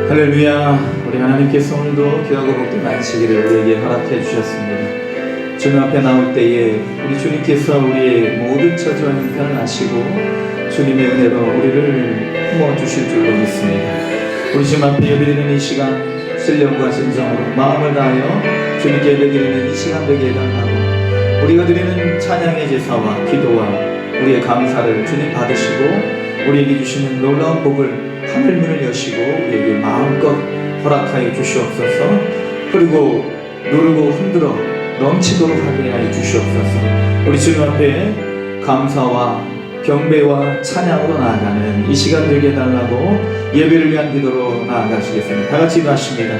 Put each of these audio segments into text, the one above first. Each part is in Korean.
할렐루야. 우리 하나님께서 오늘도 귀하고 복된 안식일을 우리에게 허락해 주셨습니다. 주님 앞에 나올 때에 우리 주님께서 우리의 모든 처지와 형편을 아시고 주님의 은혜로 우리를 품어주실 줄로 믿습니다. 우리 주님 앞에 예배드리는 이 시간 신령과 진정으로 마음을 다하여 주님께 예배드리는 이 시간 되게 해달라고, 우리가 드리는 찬양의 제사와 기도와 우리의 감사를 주님 받으시고 우리에게 주시는 놀라운 복을 하늘 문을 여시고 우리에게 마음껏 허락하여 주시옵소서. 그리고 누르고 흔들어 넘치도록 하게 하여 주시옵소서. 우리 주님 앞에 감사와 경배와 찬양으로 나아가는 이 시간 되게 해달라고 예배를 위한 기도로 나아가시겠습니다. 다같이 기도하십니다.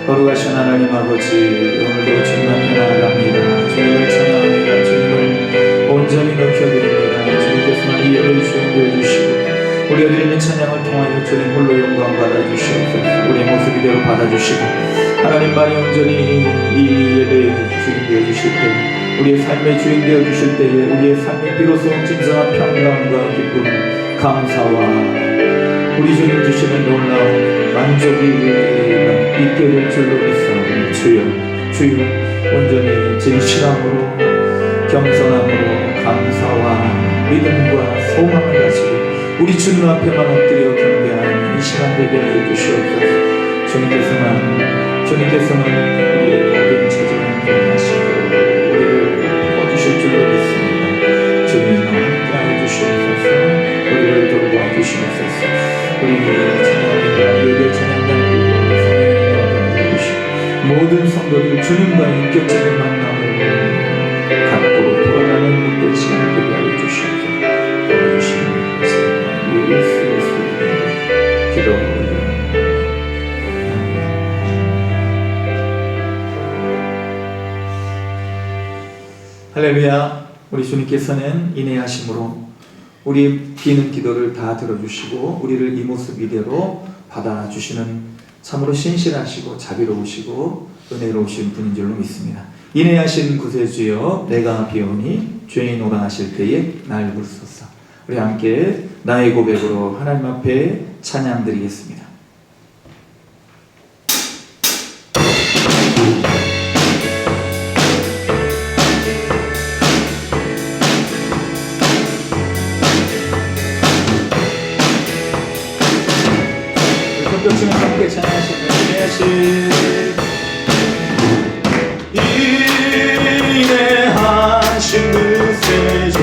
거룩하신 하나님 아버지, 오늘도 주님 앞에 나아갑니다. 주님을 찬양합니다. 주님을 온전히 높여드립니다. 주님께서만 이 예배를 주인되어 주시고 우리가 드리는 찬양을 통하여 주님 홀로 영광 받아주시옵소서. 우리의 모습 이대로 받아주시고 하나님만이 온전히 이 예배의 주인 되어 주실 때, 우리의 삶의 주인 되어 주실 때에 우리의 삶이 비로소 진정한 평강과 기쁨, 감사와 우리 주님 주시는 놀라운 만족이 있게 될 줄로 믿사오니 주여 온전히 진실함으로 겸손함으로 감사와 믿음과 소망을 가지고 우리 주님 앞에만 엎드려 경배하는 이 시간 되게 하여 주시옵소서. 주님께서는 우리의 모든 처지를 변하시고 우리를 품어주실 줄로 믿습니다. 주님과 함께하여 주시옵소서. 우리를 돌보아 주시옵소서. 우리의 찬양과 예배 찬양단 성령님과 주시고 모든 성도들 주님과 인격적인 만남을 갖고 돌아가는 모든 시간 되게 하여 주시옵소서. 도와주시옵소서. 할렐루야. 우리 주님께서는 인내하심으로 우리 비는 기도를 다 들어주시고 우리를 이 모습 이대로 받아주시는 참으로 신실하시고 자비로우시고 은혜로우신 분인 줄로 믿습니다. 인내하신 구세주여, 내가 비오니 죄인 오라 하실 때에 날 부르소서. 우리 함께 나의 고백으로 하나님 앞에 찬양 드리겠습니다. 손뼉치며 함께 찬양하시는 인내하신 구세주,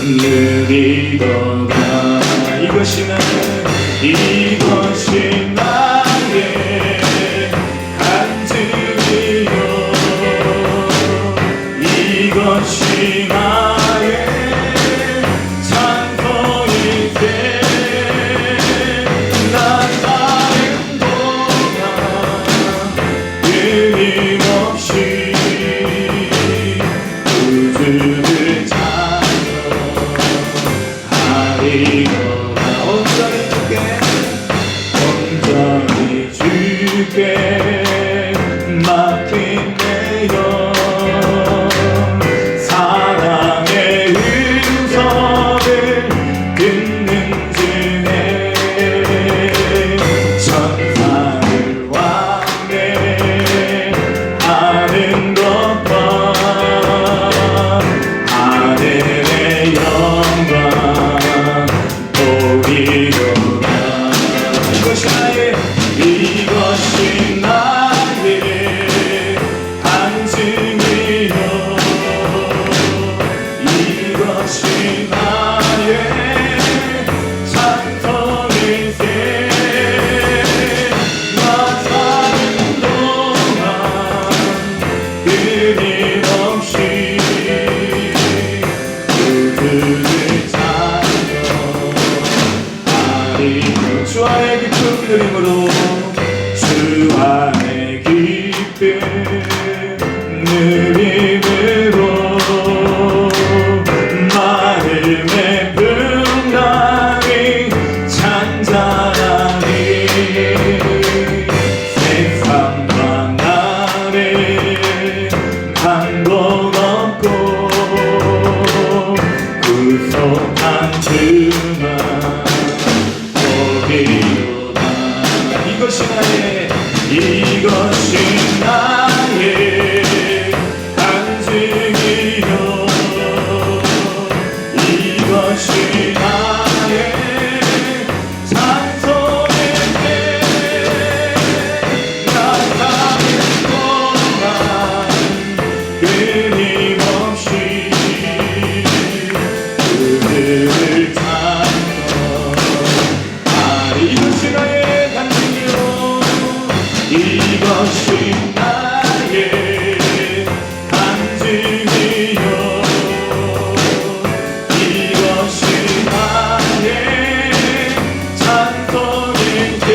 느리더라. 이것이 나의 간증이요, 이것이 나의 찬송이세. 난 사는 동안 끊임없이 구주를 찬송하리로다. 온전히 주께 맡긴 내 영, 사랑의 음성을 듣는 중에 천사를 왕래 하는 것과 하늘의 영광 보리로다. 이것이 나의 간증이요, 이것이 나의 찬송일세. 나 사는 동안 끊임없이 그들을 찬송하리로. 주 안에 깊은 느림으로, 주 안에 깊은 느림으로 마음의 평강이 찬잔하니. 세상과 나를 반복 없고 구속한 주만 보리로다. 이것이 나의 간증이요, 이것이 나의 찬송일세. 나 사는 동안 끊임없이 그들을 찬송하리. 이것이 나의 간증이요, 이것이 나의 간증이요, 이것이 나의 찬송일세.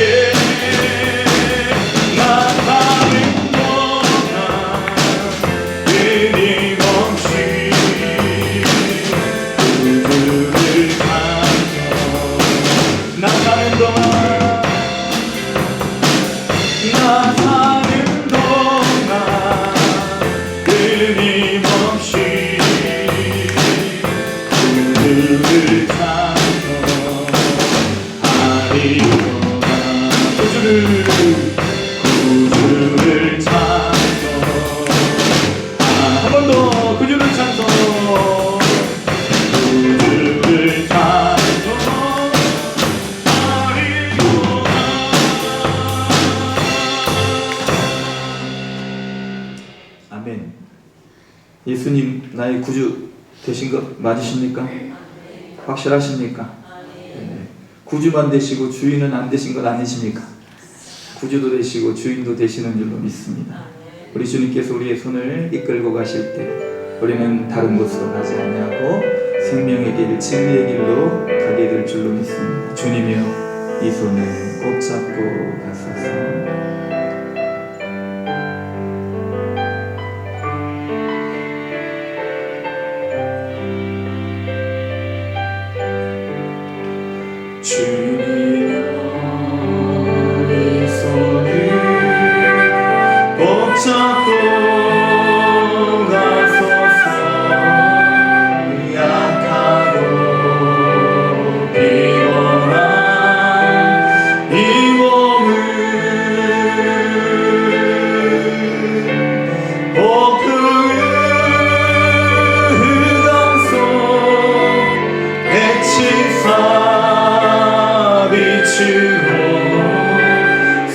나 사는 동안 끊임없이 그들을 찬송. 나 사는 동안 끊임없이 그들을 찬송하리로다. 구주를 찬송. 한 번 더 구주를 찬송. 구주를 찬송하리로다. 아멘. 예수님 나의 구주 되신 것 맞으십니까? 확실하십니까? 네. 구주만 되시고 주인은 안 되신 것 아니십니까? 구주도 되시고 주인도 되시는 줄로 믿습니다. 우리 주님께서 우리의 손을 이끌고 가실 때 우리는 다른 곳으로 가지 아니하고 생명의 길, 진리의 길로 가게 될 줄로 믿습니다. 주님이여, 이 손을 꼭 잡고 가소서.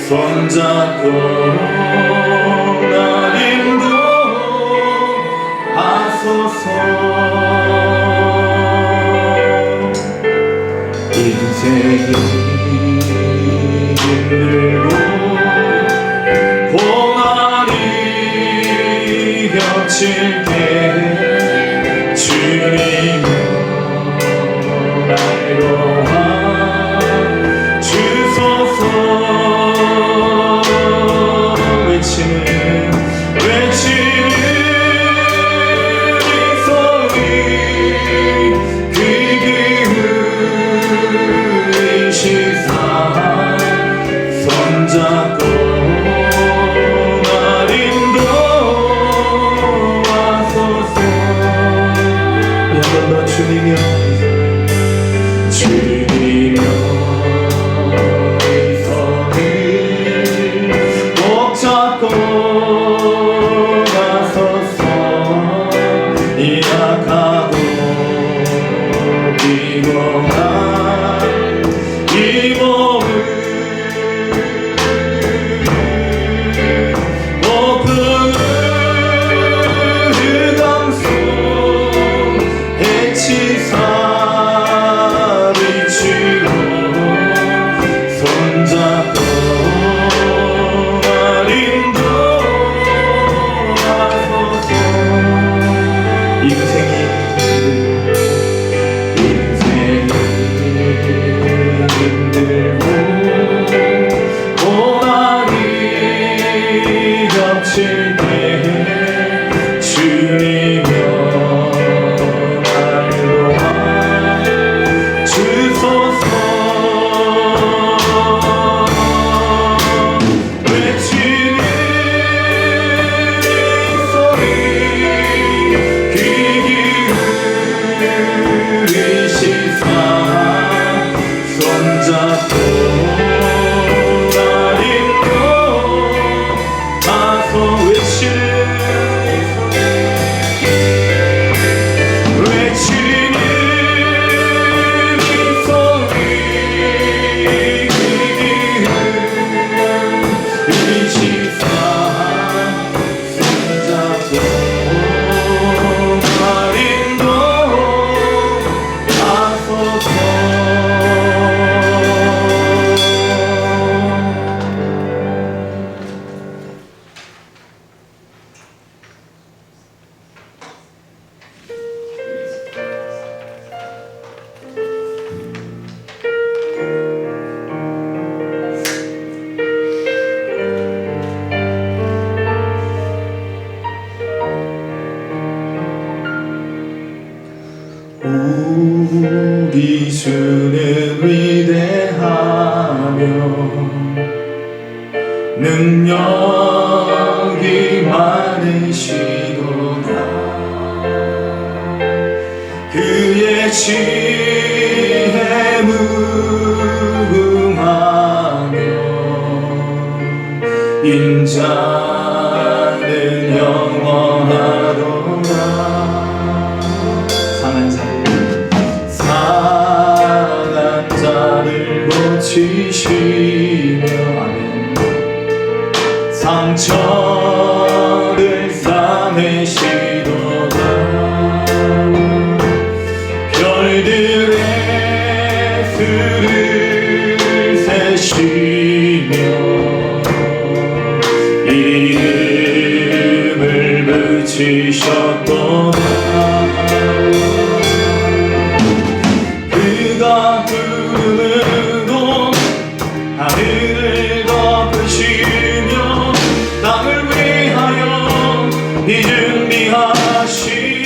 손잡고 날 인도하소서. 인생이 힘들고 고난이 겹칠 때 주님은 알고와 주소서 외치는 이 소리 귀 기울이시사 손잡고 날 인도하소서. 한 번 더 주님이여 주님이여 이 손을 꼭 잡고 가소서. 약하고 피곤한 이 몸을 높은 흑암속 해치사 빛으로 손잡고 날 인도하소서. 인생이 힘들고 고난이 겹칠 때 주님여 알고와 주소서. 외치는 소리 귀 기울이시사 손잡고 날 인도하소. 외치는 이 소리 귀 기울이시사 손잡고 날 인도하소서. 우리 주는 위대하며 능력이 많으시도다. 그의 지혜 무궁하며 인자는 영원하도다. 상한 자를 고치시며 상처를 싸매시도다. 별들의 수를 세시며 이름을 붙이셨도다. 그가 구름으로 하늘을 덮으시며 땅을 위하여 비 준비하시니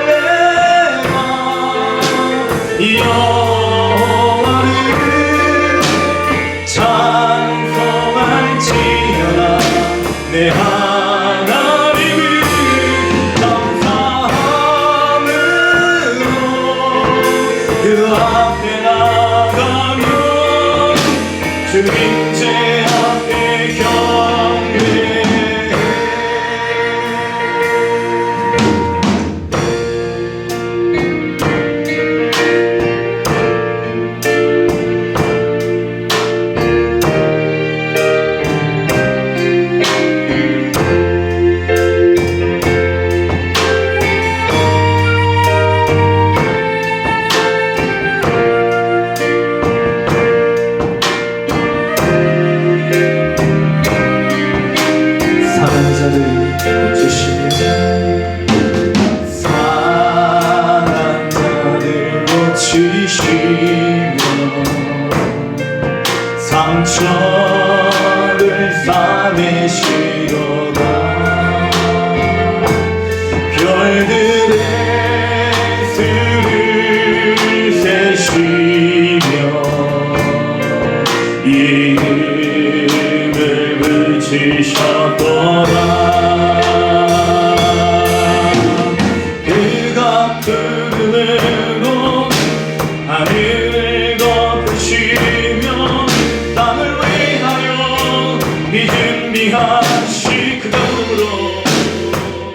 예루살렘아 여호와를 찬송할지어다. 구름으로 하늘을 덮으시며 땅을 위하여 비 준비하시 그가 구름으로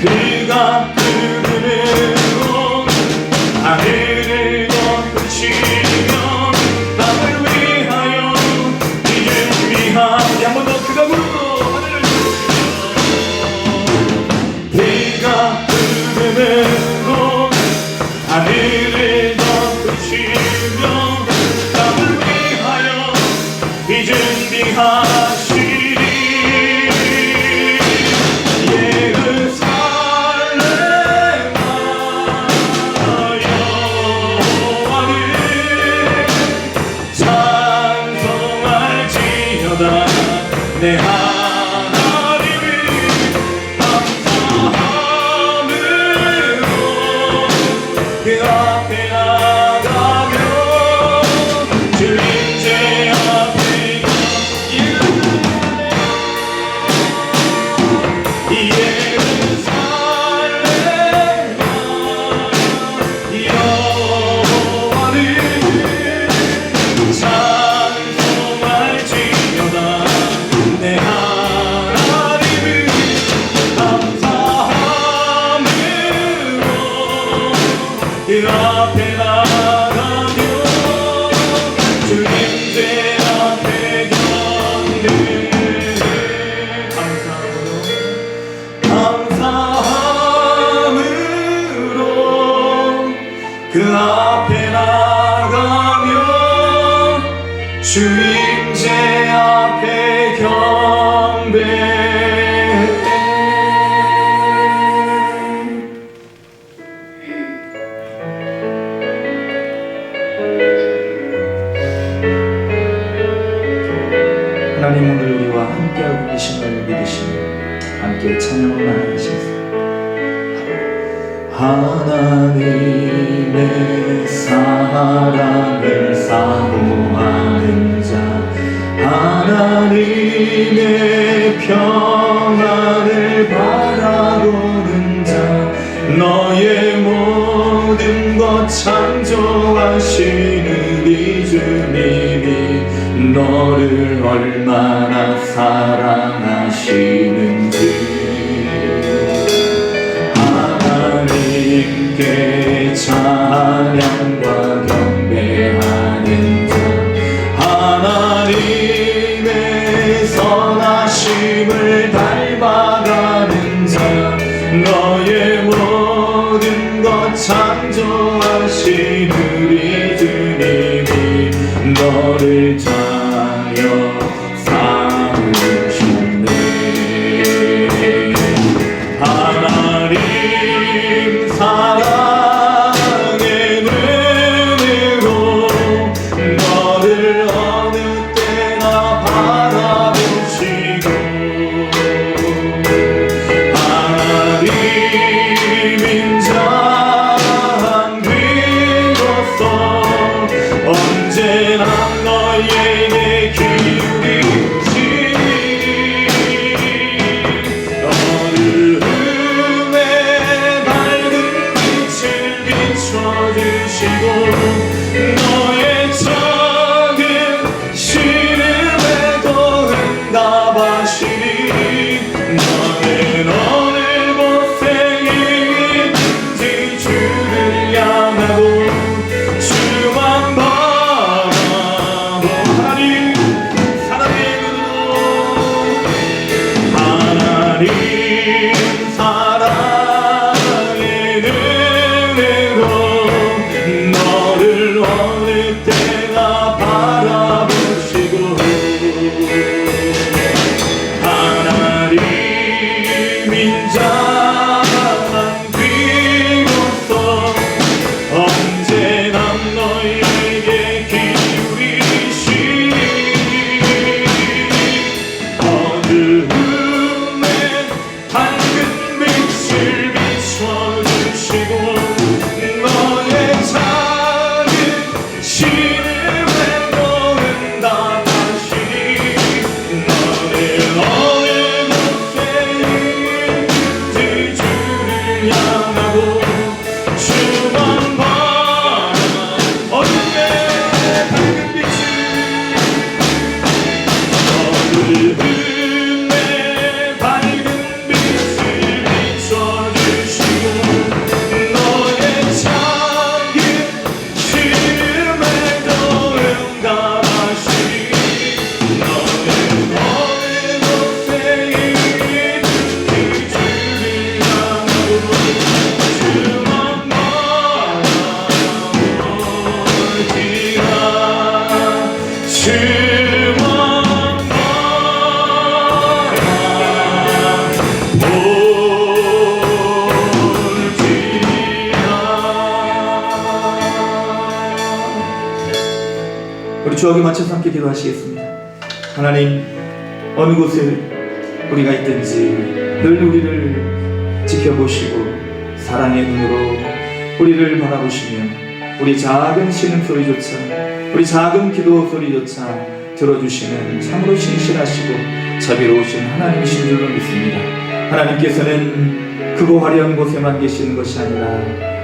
그가 구름으로 하늘을 덮으시며 땅을 위하여 비 준비하시 한 번 더 그가 구름으로 비가 구름으로 하늘을 덮으시며 땅을 위하여 비 준비하시리 예루살렘아 여호와를 찬송할지어다 내 그 앞에 나가며 주 임재 앞에 예루살렘아 여호와를 찬송할지어다 내 하나님을 감사함으로 그 앞에 나가며 주 임재 앞에 경배해 감사함으로 그 앞에 나가며 주 임재 앞에 경배해 하나님 오늘 우리와 함께하고 계심을 믿으시며 함께 찬양을 나누시겠습니다. 하나님의 사랑을 사모하는 자 하나님의 평안을 바라보는 자 너의 모든 것 창조하시는 이 주님이 너를 얼마나 사랑하시는지 하나님께 찬양과 경배하는 자 하나님의 선하심을 닮아가는 자 너의 모든 것 창조하신 우리 주님이 너를 자녀 삼으셨네 하나님 사랑의 눈으로 너를 어느 때나 바라보시고 하나님 인자한 비로소 언제나 너의 주하게 맞춰서 함께 기도하시겠습니다. 하나님, 어느 곳에 우리가 있든지 늘 우리를 지켜보시고 사랑의 눈으로 우리를 바라보시며 우리 작은 신음소리조차, 우리 작은 기도 소리조차 들어주시는 참으로 신실하시고 자비로우신 하나님이신 줄로 믿습니다. 하나님께서는 크고 화려한 곳에만 계시는 것이 아니라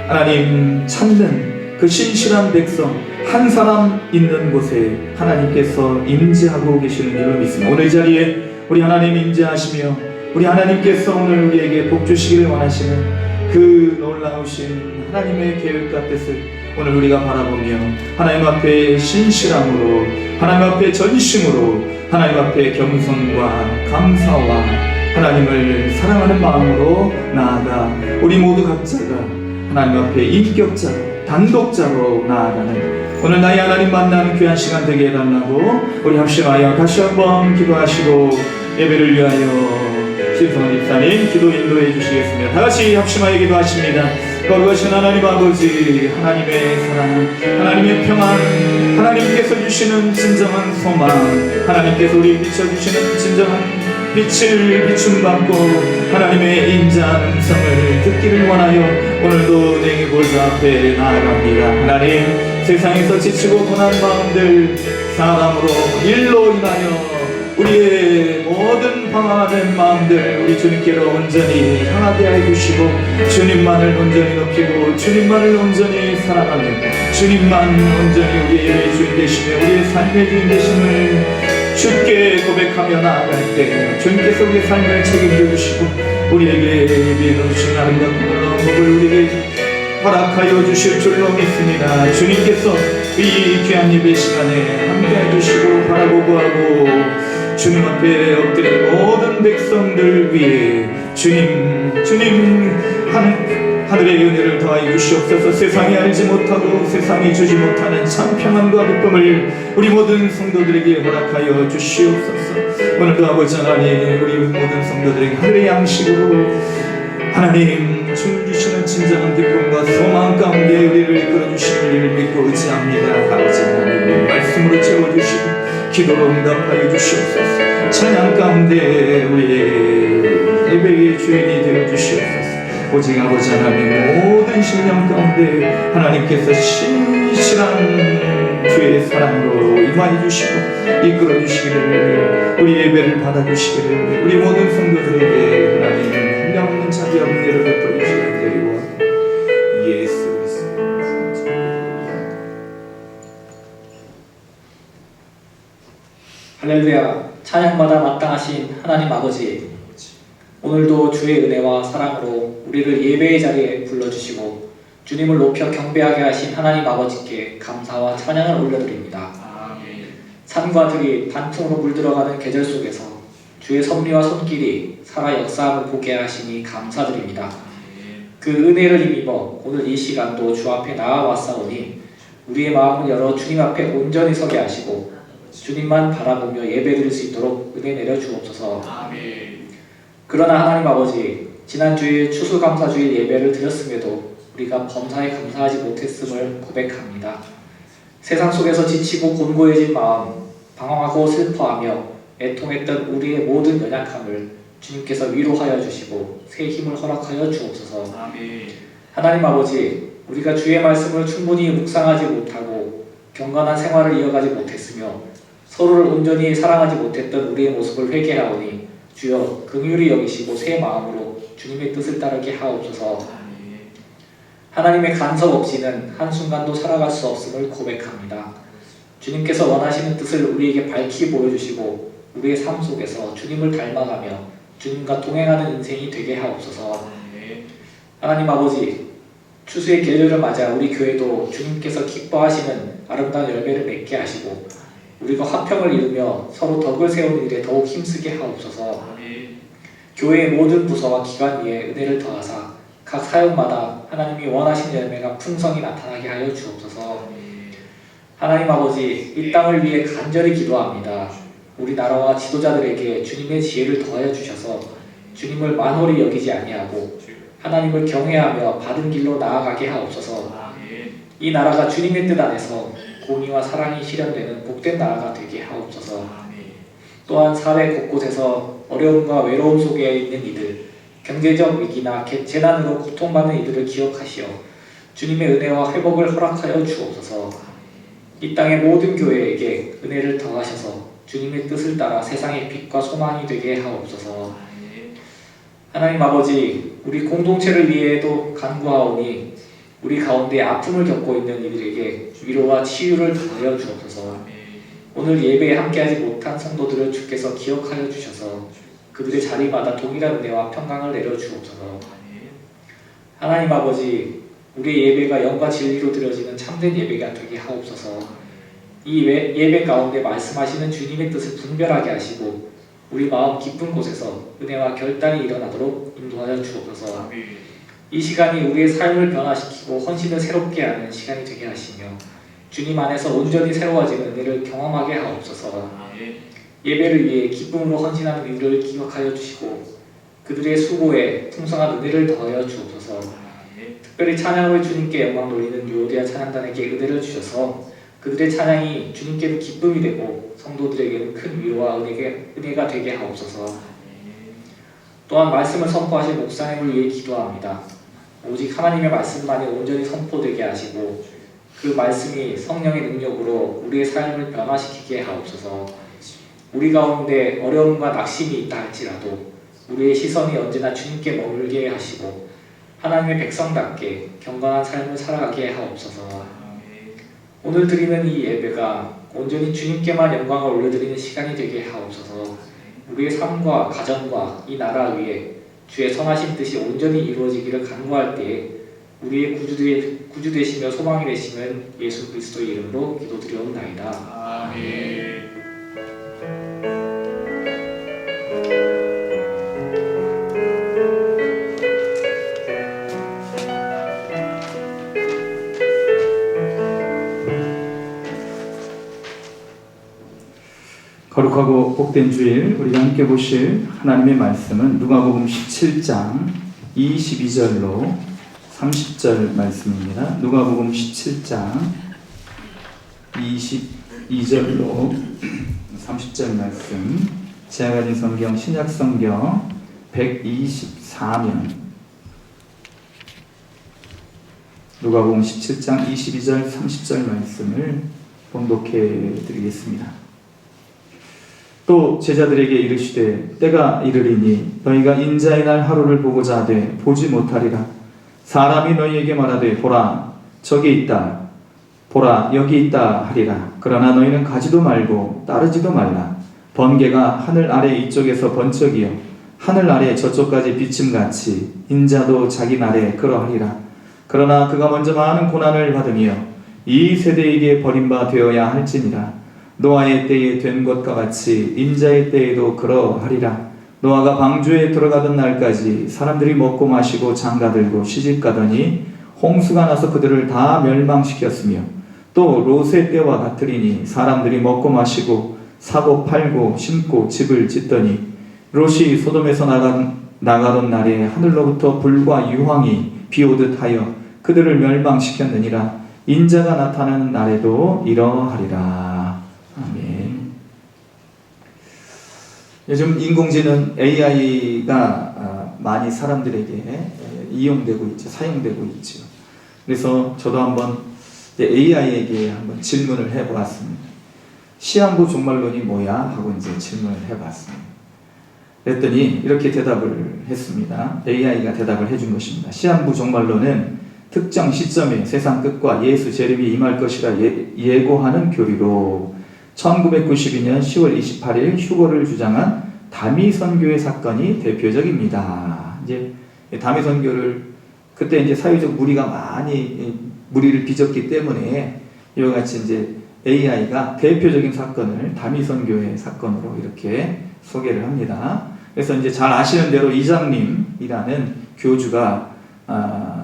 하나님 찾는 그 신실한 백성 한 사람 있는 곳에 하나님께서 임재하고 계시는 줄로 믿습니다. 오늘 이 자리에 우리 하나님 임재하시며 우리 하나님께서 오늘 우리에게 복 주시기를 원하시는 그 놀라우신 하나님의 계획과 뜻을 오늘 우리가 바라보며 하나님 앞에 신실함으로, 하나님 앞에 전심으로, 하나님 앞에 겸손과 감사와 하나님을 사랑하는 마음으로 나아가 우리 모두 각자가 하나님 앞에 인격자로, 단독자로 나아가는 오늘 나의 하나님 만나는 귀한 시간 되게 해달라고 우리 합심하여 다시 한번 기도하시고 예배를 위하여 신성원 집사님 기도 인도해 주시겠습니다. 다같이 합심하여 기도하십니다. 거룩하신 하나님 아버지, 하나님의 사랑, 하나님의 평안, 하나님께서 주시는 진정한 소망, 하나님께서 우리 비춰주시는 진정한 빛을 비춤받고 하나님의 인자한 음성을 듣기를 원하여 오늘도 내 보좌 앞에 나아갑니다. 하나님, 세상에서 지치고 고난 마음들, 사람으로 일로 인하여 우리의 모든 방황하는 마음들 우리 주님께로 온전히 향하게 해주시고 주님만을 온전히 높이고 주님만을 온전히 사랑하며 주님만 온전히 우리의 주인 되시며 우리의 삶의 주인 되심을 주께 고백하며 나아갈 때 주님께서 우리의 삶을 책임져 주시고 우리에게 예비해 놓으신 아름답고 놀라운 복을 우리에게 허락하여 주실 줄로 믿습니다. 주님께서 이 귀한 예배 시간에 함께해 주시고 바라보고 하고 주님 앞에 엎드린 모든 백성들 위해 주님 하늘의 은혜를 더하여 주시옵소서. 세상이 알지 못하고 세상이 주지 못하는 참 평안과 기쁨을 우리 모든 성도들에게 허락하여 주시옵소서. 오늘도 아버지 하나님, 우리 모든 성도들에게 하늘의 양식으로 하나님 주님 주시는 진정한 기쁨과 소망 가운데 우리를 이끌어 주시기를 믿고 의지합니다. 아버지 하나님, 말씀으로 채워주시고 기도로 응답하여 주시옵소서. 찬양 가운데 우리의 예배의 주인이 되어 주시옵소서. 오직 아버지 하나님, 모든 심령 가운데 하나님께서 신실한 주의 사랑으로 임하여 주시고 이끌어 주시기를, 우리 예배를 받아 주시기를 우리 모든 성도들에게 하나님 한량없는 자비 은혜를 베풀어 주시기를 드리고 예수 그리스도. 할렐루야. 찬양받아 마땅하신 하나님 아버지, 오늘도 주의 은혜와 사랑으로 우리를 예배의 자리에 불러주시고 주님을 높여 경배하게 하신 하나님 아버지께 감사와 찬양을 올려드립니다. 산과 들이 단풍으로 물들어가는 계절 속에서 주의 섭리와 손길이 살아 역사함을 보게 하시니 감사드립니다. 그 은혜를 힘입어 오늘 이 시간도 주 앞에 나아왔사오니 우리의 마음을 열어 주님 앞에 온전히 서게 하시고 주님만 바라보며 예배드릴 수 있도록 은혜 내려 주옵소서. 그러나 하나님 아버지, 지난주에 추수감사주일 예배를 드렸음에도 우리가 범사에 감사하지 못했음을 고백합니다. 세상 속에서 지치고 곤고해진 마음, 방황하고 슬퍼하며 애통했던 우리의 모든 연약함을 주님께서 위로하여 주시고 새 힘을 허락하여 주옵소서. 하나님 아버지, 우리가 주의 말씀을 충분히 묵상하지 못하고 경건한 생활을 이어가지 못했으며 서로를 온전히 사랑하지 못했던 우리의 모습을 회개하오니 주여 긍휼히 여기시고 새 마음으로 주님의 뜻을 따르게 하옵소서. 하나님의 간섭 없이는 한순간도 살아갈 수 없음을 고백합니다. 주님께서 원하시는 뜻을 우리에게 밝히 보여주시고 우리의 삶 속에서 주님을 닮아가며 주님과 동행하는 인생이 되게 하옵소서. 하나님 아버지, 추수의 계절을 맞아 우리 교회도 주님께서 기뻐하시는 아름다운 열매를 맺게 하시고 우리가 화평을 이루며 서로 덕을 세우는 일에 더욱 힘쓰게 하옵소서. 교회의 모든 부서와 기관 위에 은혜를 더하사 각 사역마다 하나님이 원하시는 열매가 풍성히 나타나게 하여 주옵소서. 하나님 아버지, 이 땅을 위해 간절히 기도합니다. 우리나라와 지도자들에게 주님의 지혜를 더하여 주셔서 주님을 만홀히 여기지 아니하고 하나님을 경외하며 바른 길로 나아가게 하옵소서. 이 나라가 주님의 뜻 안에서 공의와 사랑이 실현되는 복된 나라가 되게 하옵소서. 또한 사회 곳곳에서 어려움과 외로움 속에 있는 이들, 경제적 위기나 재난으로 고통받는 이들을 기억하시어 주님의 은혜와 회복을 허락하여 주옵소서. 이 땅의 모든 교회에게 은혜를 더하셔서 주님의 뜻을 따라 세상의 빛과 소망이 되게 하옵소서. 하나님 아버지, 우리 공동체를 위해도 간구하오니 우리 가운데 아픔을 겪고 있는 이들에게 위로와 치유를 더하여 주옵소서. 오늘 예배에 함께하지 못한 성도들을 주께서 기억하여 주셔서 그들의 자리마다 동일한 은혜와 평강을 내려 주옵소서. 하나님 아버지, 우리의 예배가 영과 진리로 드려지는 참된 예배가 되게 하옵소서. 이 예배 가운데 말씀하시는 주님의 뜻을 분별하게 하시고 우리 마음 깊은 곳에서 은혜와 결단이 일어나도록 인도하여 주옵소서. 이 시간이 우리의 삶을 변화시키고 헌신을 새롭게 하는 시간이 되게 하시며 주님 안에서 온전히 새로워지는 은혜를 경험하게 하옵소서. 예배를 위해 기쁨으로 헌신하는 이들을 기억하여 주시고 그들의 수고에 풍성한 은혜를 더하여 주옵소서. 특별히 찬양을 주님께 영광 돌리는 유오디아 찬양단에게 은혜를 주셔서 그들의 찬양이 주님께는 기쁨이 되고 성도들에게는 큰 위로와 은혜가 되게 하옵소서. 또한 말씀을 선포하실 목사님을 위해 기도합니다. 오직 하나님의 말씀만이 온전히 선포되게 하시고 그 말씀이 성령의 능력으로 우리의 삶을 변화시키게 하옵소서. 우리 가운데 어려움과 낙심이 있다 할지라도 우리의 시선이 언제나 주님께 머물게 하시고 하나님의 백성답게 경건한 삶을 살아가게 하옵소서. 오늘 드리는 이 예배가 온전히 주님께만 영광을 올려드리는 시간이 되게 하옵소서. 우리의 삶과 가정과 이 나라 위에 주의 선하신 뜻이 온전히 이루어지기를 간구할 때에 우리의 구주 되시며 소망이 되시는 예수 그리스도의 이름으로 기도드리옵나이다. 아멘. 거룩하고 복된 주일 우리가 함께 보실 하나님의 말씀은 누가복음 17장 22절로 30절 말씀입니다. 누가복음 17장 22절로 30절 말씀, 제가 가진 성경 신약성경 124면 누가복음 17장 22절 30절 말씀을 봉독해 드리겠습니다. 또 제자들에게 이르시되 때가 이르리니 너희가 인자의 날 하루를 보고자 하되 보지 못하리라. 사람이 너희에게 말하되 보라 저기 있다 보라 여기 있다 하리라. 그러나 너희는 가지도 말고 따르지도 말라. 번개가 하늘 아래 이쪽에서 번쩍이어 하늘 아래 저쪽까지 비침같이 인자도 자기 날에 그러하리라. 그러나 그가 먼저 많은 고난을 받으며 이 세대에게 버림바 되어야 할지니라. 노아의 때에 된 것과 같이 인자의 때에도 그러하리라. 노아가 방주에 들어가던 날까지 사람들이 먹고 마시고 장가들고 시집가더니 홍수가 나서 그들을 다 멸망시켰으며 또 롯의 때와 같으리니 사람들이 먹고 마시고 사고 팔고 심고 집을 짓더니 롯이 소돔에서 나가던 날에 하늘로부터 불과 유황이 비오듯 하여 그들을 멸망시켰느니라. 인자가 나타나는 날에도 이러하리라. 아멘. 요즘 인공지능 AI가 많이 사람들에게 이용되고 있죠. 사용되고 있죠. 그래서 저도 한번 AI에게 한번 질문을 해보았습니다. 시한부 종말론이 뭐야? 하고 이제 질문을 해봤습니다. 그랬더니 이렇게 대답을 했습니다. AI가 대답을 해준 것입니다. 시한부 종말론은 특정 시점에 세상 끝과 예수 재림이 임할 것이라 예고하는 교리로 1992년 10월 28일 휴거를 주장한 다미 선교의 사건이 대표적입니다. 이제 다미 선교를 그때 이제 사회적 무리가 많이 무리를 빚었기 때문에 이와 같이 이제 AI가 대표적인 사건을 다미 선교의 사건으로 이렇게 소개를 합니다. 그래서 이제 잘 아시는 대로 이장님이라는 교주가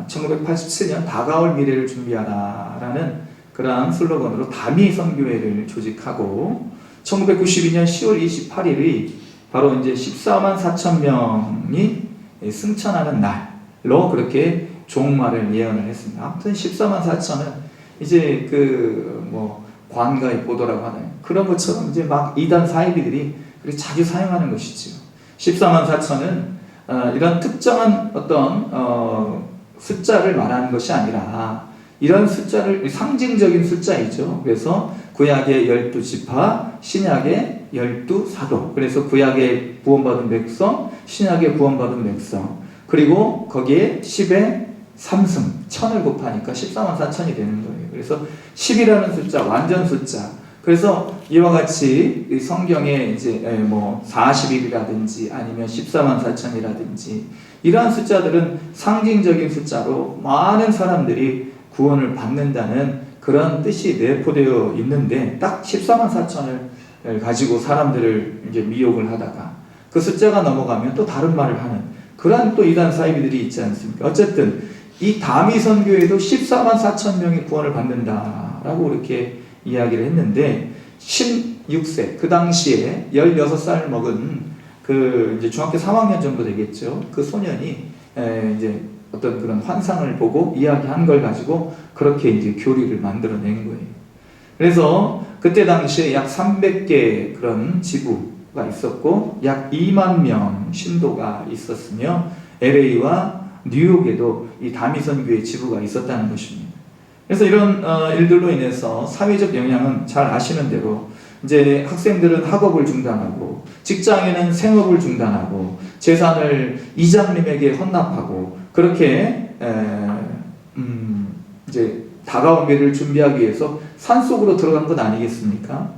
1987년 다가올 미래를 준비하라라는 그러한 슬로건으로 다미 선교회를 조직하고 1992년 10월 28일이 바로 이제 14만 4천 명이 승천하는 날로 그렇게 종말을 예언을 했습니다. 아무튼 14만 4천은 이제 관가의 보도라고 하나요? 그런 것처럼 이제 막 이단 사이비들이 그렇게 자주 사용하는 것이지요. 14만 4천은 이런 특정한 어떤 숫자를 말하는 것이 아니라 이런 숫자를 상징적인 숫자이죠. 그래서 구약의 12지파, 신약의 12사도. 그래서 구약의 구원받은 백성, 신약의 구원받은 백성. 그리고 거기에 10의 3승, 1000을 곱하니까 14만 4천이 되는 거예요. 그래서 10이라는 숫자, 완전 숫자. 그래서 이와 같이 성경에 이제 뭐 40일이라든지 아니면 14만 4천이라든지 이러한 숫자들은 상징적인 숫자로 많은 사람들이 구원을 받는다는 그런 뜻이 내포되어 있는데 딱 14만 4천을 가지고 사람들을 이제 미혹을 하다가 그 숫자가 넘어가면 또 다른 말을 하는 그러한 또 이단 사이비들이 있지 않습니까? 어쨌든 이 다미 선교에도 14만 4천 명이 구원을 받는다라고 이렇게 이야기를 했는데 16세 그 당시에 16살 먹은 그 이제 중학교 3학년 정도 되겠죠. 그 소년이 이제 어떤 그런 환상을 보고 이야기한 걸 가지고 그렇게 이제 교리를 만들어낸 거예요. 그래서 그때 당시에 약 300개 그런 지부가 있었고 약 2만 명 신도가 있었으며 LA와 뉴욕에도 이 다미선교의 지부가 있었다는 것입니다. 그래서 이런 일들로 인해서 사회적 영향은 잘 아시는 대로 이제 학생들은 학업을 중단하고 직장에는 생업을 중단하고 재산을 이장님에게 헌납하고 그렇게 이제 다가온 미래를 준비하기 위해서 산속으로 들어간 것 아니겠습니까?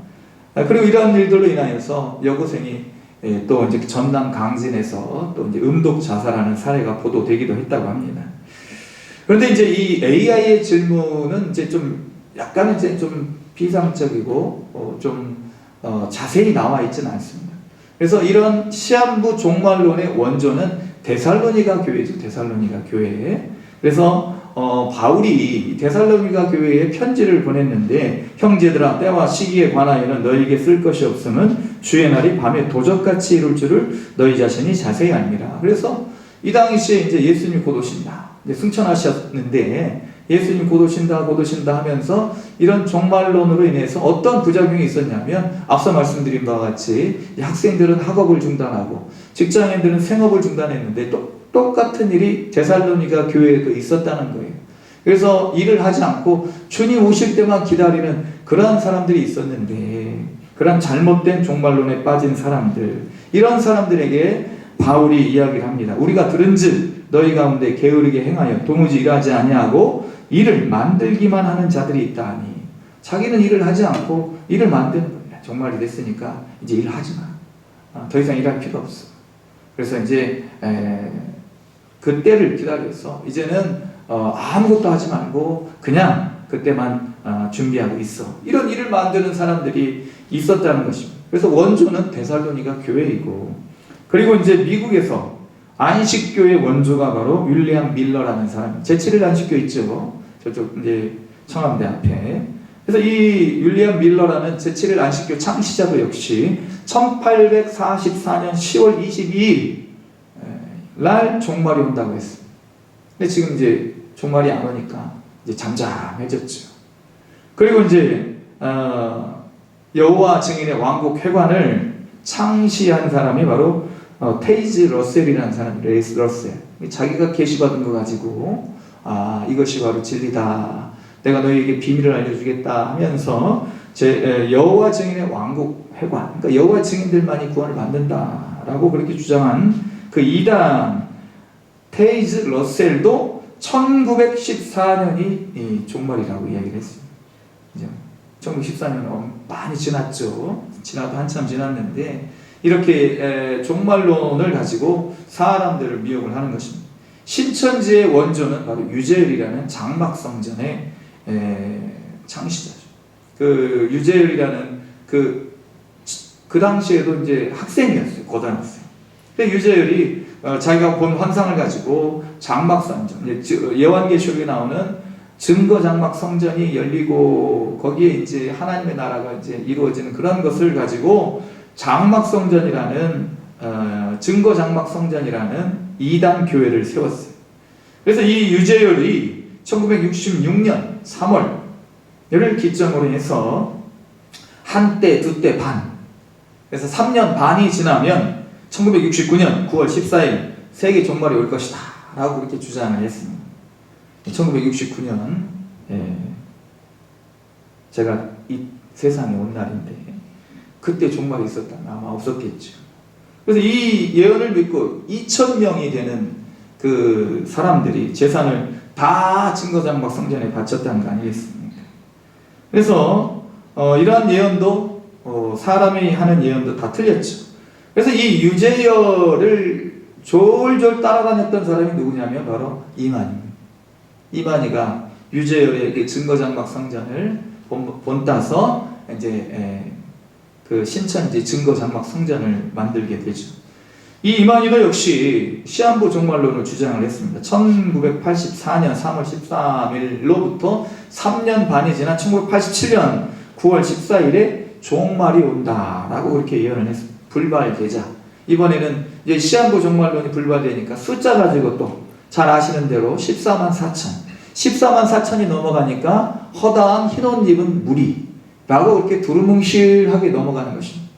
그리고 이러한 일들로 인하여서 여고생이 또 이제 전남 강진에서 또 이제 음독 자살하는 사례가 보도되기도 했다고 합니다. 그런데 이제 이 AI의 질문은 이제 좀 약간 이제 좀 비상적이고 자세히 나와 있지는 않습니다. 그래서 이런 시한부 종말론의 원조는 데살로니가 교회죠. 데살로니가 교회. 그래서 바울이 데살로니가 교회에 편지를 보냈는데 형제들아 때와 시기에 관하여는 너희에게 쓸 것이 없음은 주의 날이 밤에 도적같이 이룰 줄을 너희 자신이 자세히 압니다. 그래서 이 당시에 이제 예수님 곧 오신다. 이제 승천하셨는데 예수님 곧 오신다 하면서 이런 종말론으로 인해서 어떤 부작용이 있었냐면 앞서 말씀드린 바와 같이 학생들은 학업을 중단하고 직장인들은 생업을 중단했는데 똑같은 일이 데살로니가 교회에도 있었다는 거예요. 그래서 일을 하지 않고 주님 오실 때만 기다리는 그러한 사람들이 있었는데 그런 잘못된 종말론에 빠진 사람들 이런 사람들에게 바울이 이야기를 합니다. 우리가 들은즉 너희 가운데 게으르게 행하여 도무지 일하지 아니하고 일을 만들기만 하는 자들이 있다니 자기는 일을 하지 않고 일을 만드는 겁니다. 종말이 됐으니까 이제 일하지 마. 더 이상 일할 필요 없어. 그래서 이제 그 때를 기다려서 이제는 아무것도 하지 말고 그냥 그때만 준비하고 있어. 이런 일을 만드는 사람들이 있었다는 것입니다. 그래서 원조는 데살로니가 교회이고 그리고 이제 미국에서 안식교의 원조가 바로 윌리엄 밀러라는 사람. 제7일 안식교 있죠. 저쪽 이제 청암대 앞에. 그래서 이 윌리엄 밀러라는 제7일 안식교 창시자도 역시 1844년 10월 22일 날 종말이 온다고 했습니다. 근데 지금 이제 종말이 안 오니까 이제 잠잠해졌죠. 그리고 이제 여호와 증인의 왕국 회관을 창시한 사람이 바로 테이즈 러셀이라는 사람, 레이스 러셀. 자기가 계시받은 거 가지고 이것이 바로 진리다. 내가 너희에게 비밀을 알려주겠다 하면서 여호와 증인의 왕국 회관, 그러니까 여호와 증인들만이 구원을 받는다라고 그렇게 주장한 그 이단 테이즈 러셀도 1914년이 종말이라고 이야기를 했습니다. 1914년은 많이 지났죠. 지나도 한참 지났는데 이렇게 종말론을 가지고 사람들을 미혹을 하는 것입니다. 신천지의 원조는 바로 유재열이라는 장막성전의 창시자죠. 그 유재열이라는 그 당시에도 이제 학생이었어요. 고등학생. 근데 유재열이 자기가 본 환상을 가지고 장막성전, 예완계시록에 나오는 증거장막 성전이 열리고 거기에 이제 하나님의 나라가 이제 이루어지는 그런 것을 가지고 장막성전이라는 증거장막성전이라는 이단 교회를 세웠어요. 그래서 이 유재열이 1966년 3월 를 기점으로 해서 한때, 두때 반, 그래서 3년 반이 지나면 1969년 9월 14일 세계 종말이 올 것이다 라고 그렇게 주장을 했습니다. 1969년 제가 이 세상에 온 날인데 그때 종말이 있었다면 아마 없었겠죠. 그래서 이 예언을 믿고 2,000명이 되는 그 사람들이 재산을 다 증거장막 성전에 바쳤다는 거 아니겠습니까? 그래서 이러한 예언도 사람이 하는 예언도 다 틀렸죠. 그래서 이 유재열을 졸졸 따라다녔던 사람이 누구냐면 바로 이만희입니다. 이만희가 유재열의 증거장막 성전을 본따서 이제 그 신천지 증거장막 성전을 만들게 되죠. 이 이만희도 역시 시한부 종말론을 주장을 했습니다. 1984년 3월 13일로부터 3년 반이 지난 1987년 9월 14일에 종말이 온다라고 그렇게 예언을 했습니다. 불발되자. 이번에는 이제 시한부 종말론이 불발되니까 숫자 가지고 또 잘 아시는 대로 14만 4천. 14만 4천이 넘어가니까 허다한 흰 옷 입은 무리라고 그렇게 두루뭉실하게 넘어가는 것입니다.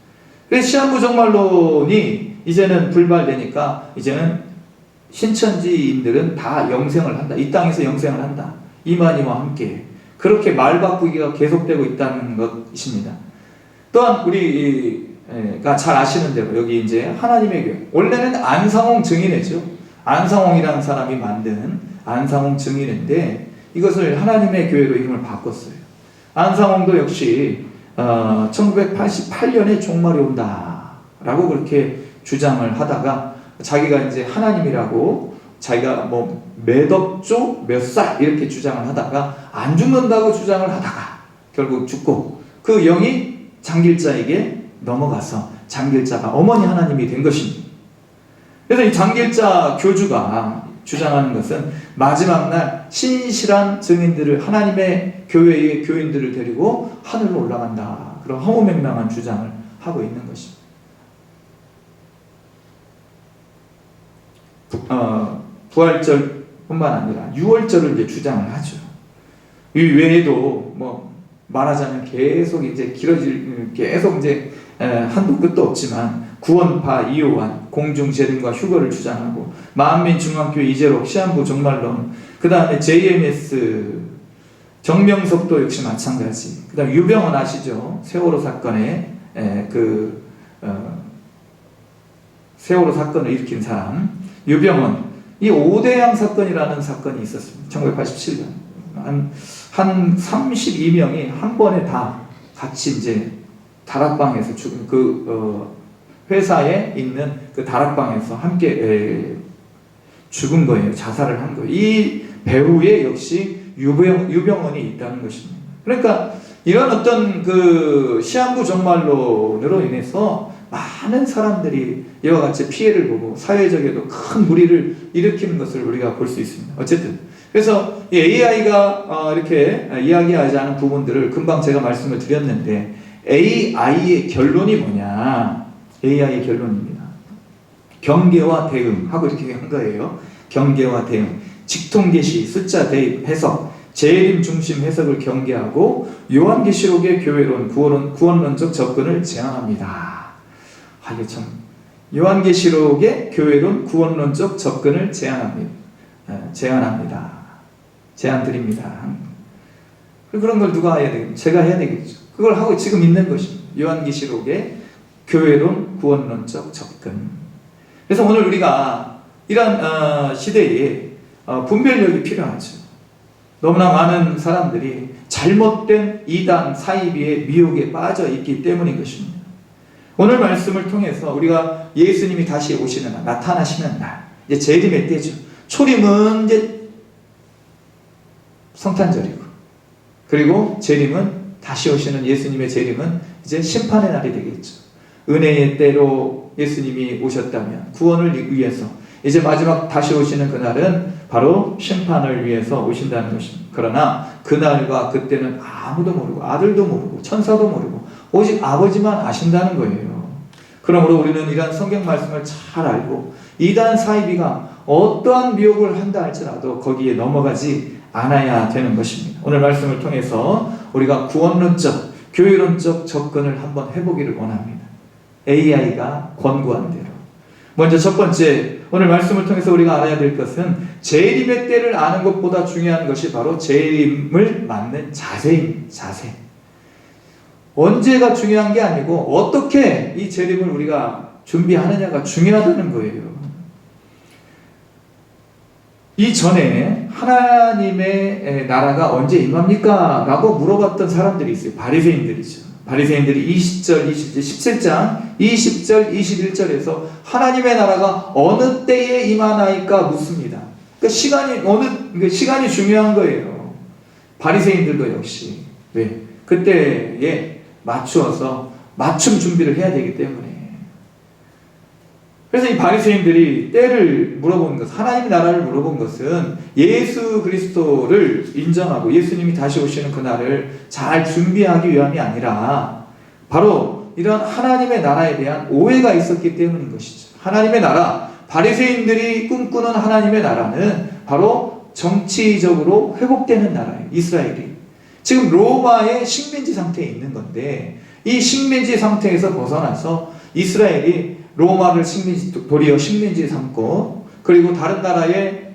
그래서 시한부 종말론이 이제는 불발되니까 이제는 신천지인들은 다 영생을 한다. 이 땅에서 영생을 한다. 이만희와 함께 그렇게 말 바꾸기가 계속되고 있다는 것입니다. 또한 우리가 잘 아시는 대로 여기 이제 하나님의 교회, 원래는 안상홍 증인회죠. 안상홍이라는 사람이 만든 안상홍 증인회인데 이것을 하나님의 교회로 이름을 바꿨어요. 안상홍도 역시 1988년에 종말이 온다라고 그렇게 주장을 하다가 자기가 이제 하나님이라고 자기가 뭐 몇 억조 몇 살 이렇게 주장을 하다가 안 죽는다고 주장을 하다가 결국 죽고 그 영이 장길자에게 넘어가서 장길자가 어머니 하나님이 된 것입니다. 그래서 이 장길자 교주가 주장하는 것은 마지막 날 신실한 증인들을 하나님의 교회의 교인들을 데리고 하늘로 올라간다. 그런 허무맹랑한 주장을 하고 있는 것입니다. 부활절뿐만 아니라 유월절을 이제 주장을 하죠. 이 외에도 뭐 말하자면 계속 이제 계속 이제 한도 끝도 없지만 구원파 이요한 공중재림과 휴거를 주장하고 만민중앙교회 이재록 시한부 종말론, 그 다음에 JMS 정명석도 역시 마찬가지. 그 다음에 유병헌 아시죠? 세월호 사건에 세월호 사건을 일으킨 사람 유병헌. 이 오대양 사건이라는 사건이 있었습니다. 1987년 한 32명이 한 번에 다 같이 이제 다락방에서 죽은 회사에 있는 그 다락방에서 함께 죽은 거예요. 자살을 한 거예요. 이 배후에 역시 유병헌이 있다는 것입니다. 그러니까 이런 어떤 그 시한부 종말론으로 인해서 많은 사람들이 이와 같이 피해를 보고 사회적에도 큰 무리를 일으키는 것을 우리가 볼 수 있습니다. 어쨌든 그래서 이 AI가 이렇게 이야기하지 않은 부분들을 금방 제가 말씀을 드렸는데 AI의 결론이 뭐냐? AI의 결론입니다. 경계와 대응하고 이렇게 한 거예요. 경계와 대응, 직통계시, 숫자 대입, 해석, 재림 중심 해석을 경계하고 요한계시록의 교회론, 구원론적 접근을 제안합니다. 이게 참 요한계시록의 교회론, 구원론적 접근을 제안합니다. 제안드립니다. 그런 걸 누가 해야 되겠죠? 제가 해야 되겠죠. 그걸 하고 지금 있는 것입니다. 요한계시록의 교회론, 구원론적 접근. 그래서 오늘 우리가 이런 시대에 분별력이 필요하죠. 너무나 많은 사람들이 잘못된 이단 사이비의 미혹에 빠져 있기 때문인 것입니다. 오늘 말씀을 통해서 우리가 예수님이 다시 오시는 날, 나타나시는 날, 이제 재림의 때죠. 초림은 이제 성탄절이고, 그리고 재림은 다시 오시는 예수님의 재림은 이제 심판의 날이 되겠죠. 은혜의 때로 예수님이 오셨다면 구원을 위해서 이제 마지막 다시 오시는 그날은 바로 심판을 위해서 오신다는 것입니다. 그러나 그날과 그때는 아무도 모르고 아들도 모르고 천사도 모르고 오직 아버지만 아신다는 거예요. 그러므로 우리는 이러한 성경 말씀을 잘 알고 이단 사이비가 어떠한 미혹을 한다 할지라도 거기에 넘어가지 않아야 되는 것입니다. 오늘 말씀을 통해서 우리가 구원론적, 교회론적 접근을 한번 해보기를 원합니다. AI가 권고한 대로. 먼저 첫 번째, 오늘 말씀을 통해서 우리가 알아야 될 것은 재림의 때를 아는 것보다 중요한 것이 바로 재림을 맞는 자세입니다. 자세. 언제가 중요한 게 아니고 어떻게 이 재림을 우리가 준비하느냐가 중요하다는 거예요. 이전에 하나님의 나라가 언제 임합니까? 라고 물어봤던 사람들이 있어요. 바리새인들이죠. 바리새인들이 20절, 17장 20절, 21절에서 하나님의 나라가 어느 때에 임하나이까 묻습니다. 그러니까 시간이 중요한 거예요. 바리새인들도 역시. 왜? 그때에 맞추어서 맞춤 준비를 해야 되기 때문에. 그래서 이 바리새인들이 때를 물어본 것, 하나님의 나라를 물어본 것은 예수 그리스도를 인정하고 예수님이 다시 오시는 그날을 잘 준비하기 위함이 아니라 바로 이런 하나님의 나라에 대한 오해가 있었기 때문인 것이죠. 하나님의 나라, 바리새인들이 꿈꾸는 하나님의 나라는 바로 정치적으로 회복되는 나라예요. 이스라엘이. 지금 로마의 식민지 상태에 있는 건데 이 식민지 상태에서 벗어나서 이스라엘이 로마를 도리어 식민지 삼고 그리고 다른 나라를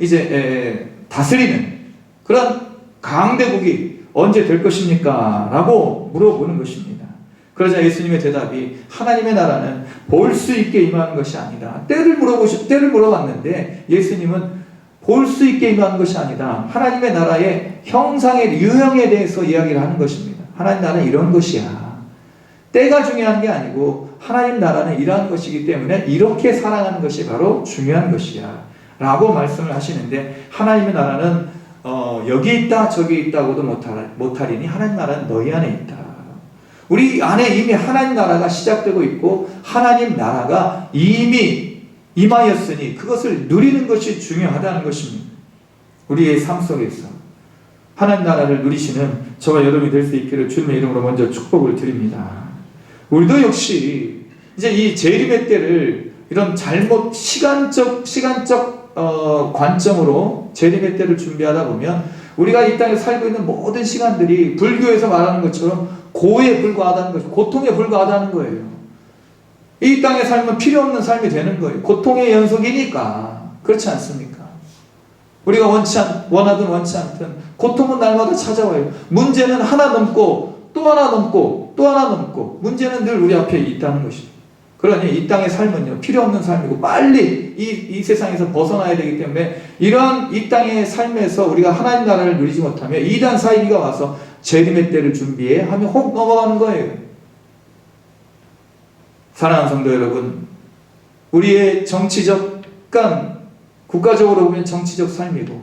이제 다스리는 그런 강대국이 언제 될 것입니까? 라고 물어보는 것입니다. 그러자 예수님의 대답이 하나님의 나라는 볼 수 있게 임하는 것이 아니다. 때를 물어봤는데 예수님은 볼 수 있게 임하는 것이 아니다. 하나님의 나라의 형상의 유형에 대해서 이야기를 하는 것입니다. 하나님 나라는 이런 것이야. 때가 중요한 게 아니고 하나님 나라는 이러한 것이기 때문에 이렇게 살아가는 것이 바로 중요한 것이야 라고 말씀을 하시는데 하나님의 나라는 여기 있다 저기 있다고도 못하리니 하나님 나라는 너희 안에 있다. 우리 안에 이미 하나님 나라가 시작되고 있고 하나님 나라가 이미 임하였으니 그것을 누리는 것이 중요하다는 것입니다. 우리의 삶 속에서 하나님 나라를 누리시는 저와 여러분이 될 수 있기를 주님의 이름으로 먼저 축복을 드립니다. 우리도 역시 이제 이 재림의 때를 이런 시간적 관점으로 재림의 때를 준비하다 보면 우리가 이 땅에 살고 있는 모든 시간들이 불교에서 말하는 것처럼 고에 불과하다는 것이고 고통에 불과하다는 거예요. 이 땅의 삶은 필요 없는 삶이 되는 거예요. 고통의 연속이니까. 그렇지 않습니까? 우리가 원하든 원치 않든 고통은 날마다 찾아와요. 문제는 하나 넘고 또 하나 넘고 또 하나 넘고 문제는 늘 우리 앞에 있다는 것이죠. 그러니 이 땅의 삶은요 필요 없는 삶이고 빨리 이 세상에서 벗어나야 되기 때문에 이러한 이 땅의 삶에서 우리가 하나님 나라를 누리지 못하면 이단 사이비가 와서 재림의 때를 준비해 하면 혹 넘어가는 거예요. 사랑하는 성도 여러분, 우리의 정치적 국가적으로 보면 정치적 삶이고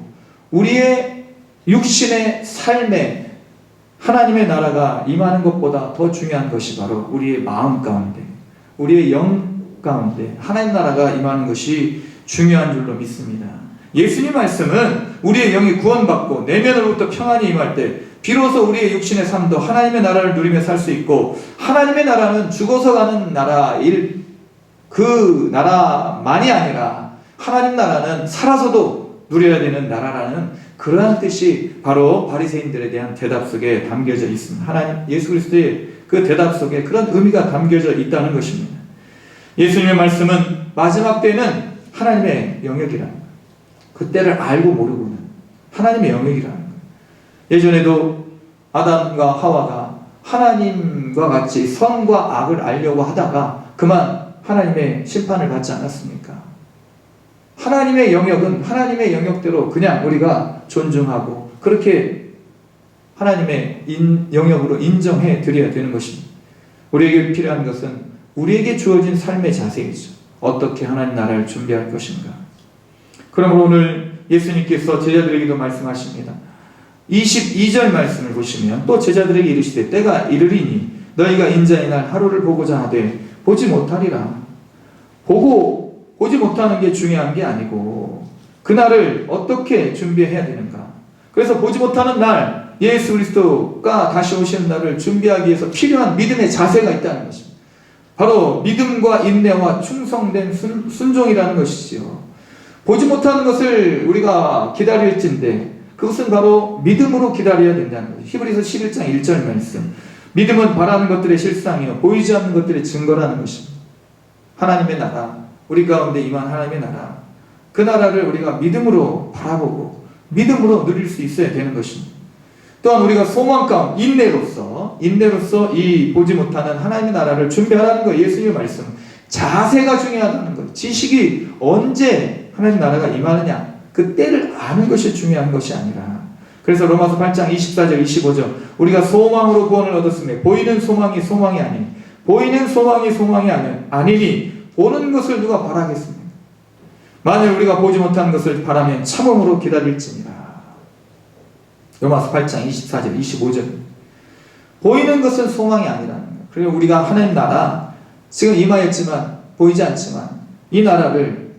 우리의 육신의 삶에 하나님의 나라가 임하는 것보다 더 중요한 것이 바로 우리의 마음 가운데, 우리의 영 가운데 하나님 나라가 임하는 것이 중요한 줄로 믿습니다. 예수님 말씀은 우리의 영이 구원받고 내면으로부터 평안이 임할 때 비로소 우리의 육신의 삶도 하나님의 나라를 누리며 살 수 있고 하나님의 나라는 죽어서 가는 나라일 그 나라만이 아니라 하나님 나라는 살아서도 누려야 되는 나라라는 그러한 뜻이 바로 바리새인들에 대한 대답 속에 담겨져 있습니다. 하나님 예수 그리스도의 그 대답 속에 그런 의미가 담겨져 있다는 것입니다. 예수님의 말씀은 마지막 때는 하나님의 영역이라는 거예요. 그 때를 알고 모르고는 하나님의 영역이라는 거예요. 예전에도 아담과 하와가 하나님과 같이 선과 악을 알려고 하다가 그만 하나님의 심판을 받지 않았습니까? 하나님의 영역은 하나님의 영역대로 그냥 우리가 존중하고 그렇게 하나님의 영역으로 인정해 드려야 되는 것입니다. 우리에게 필요한 것은 우리에게 주어진 삶의 자세이죠. 어떻게 하나님 나라를 준비할 것인가. 그러므로 오늘 예수님께서 제자들에게도 말씀하십니다. 22절 말씀을 보시면 또 제자들에게 이르시되 때가 이르리니 너희가 인자의 날 하루를 보고자 하되 보지 못하리라. 보지 못하는 게 중요한 게 아니고 그날을 어떻게 준비해야 되는가. 그래서 보지 못하는 날 예수 그리스도가 다시 오시는 날을 준비하기 위해서 필요한 믿음의 자세가 있다는 것입니다. 바로 믿음과 인내와 충성된 순종이라는 것이지요. 보지 못하는 것을 우리가 기다릴진데 그것은 바로 믿음으로 기다려야 된다는 거죠. 히브리서 11장 1절 말씀. 믿음은 바라는 것들의 실상이요 보이지 않는 것들의 증거라는 것입니다. 하나님의 나라, 우리 가운데 임한 하나님의 나라, 그 나라를 우리가 믿음으로 바라보고 믿음으로 누릴 수 있어야 되는 것입니다. 또한 우리가 소망 가운데 인내로서 이 보지 못하는 하나님의 나라를 준비하라는 거, 예수님의 말씀. 자세가 중요하다는 거예요. 지식이 언제 하나님 나라가 임하느냐, 그 때를 아는 것이 중요한 것이 아니라. 그래서 로마서 8장 24절 25절 우리가 소망으로 구원을 얻었으며 보이는 소망이 소망이 아니니 보이는 소망이 소망이 아니니 보는 것을 누가 바라겠습니까? 만일 우리가 보지 못하는 것을 바라면 참음으로 기다릴지니라. 로마서 8장 24절 25절 보이는 것은 소망이 아니라는 거예요. 그리고 우리가 하나님 나라 지금 임하였지만 보이지 않지만 이 나라를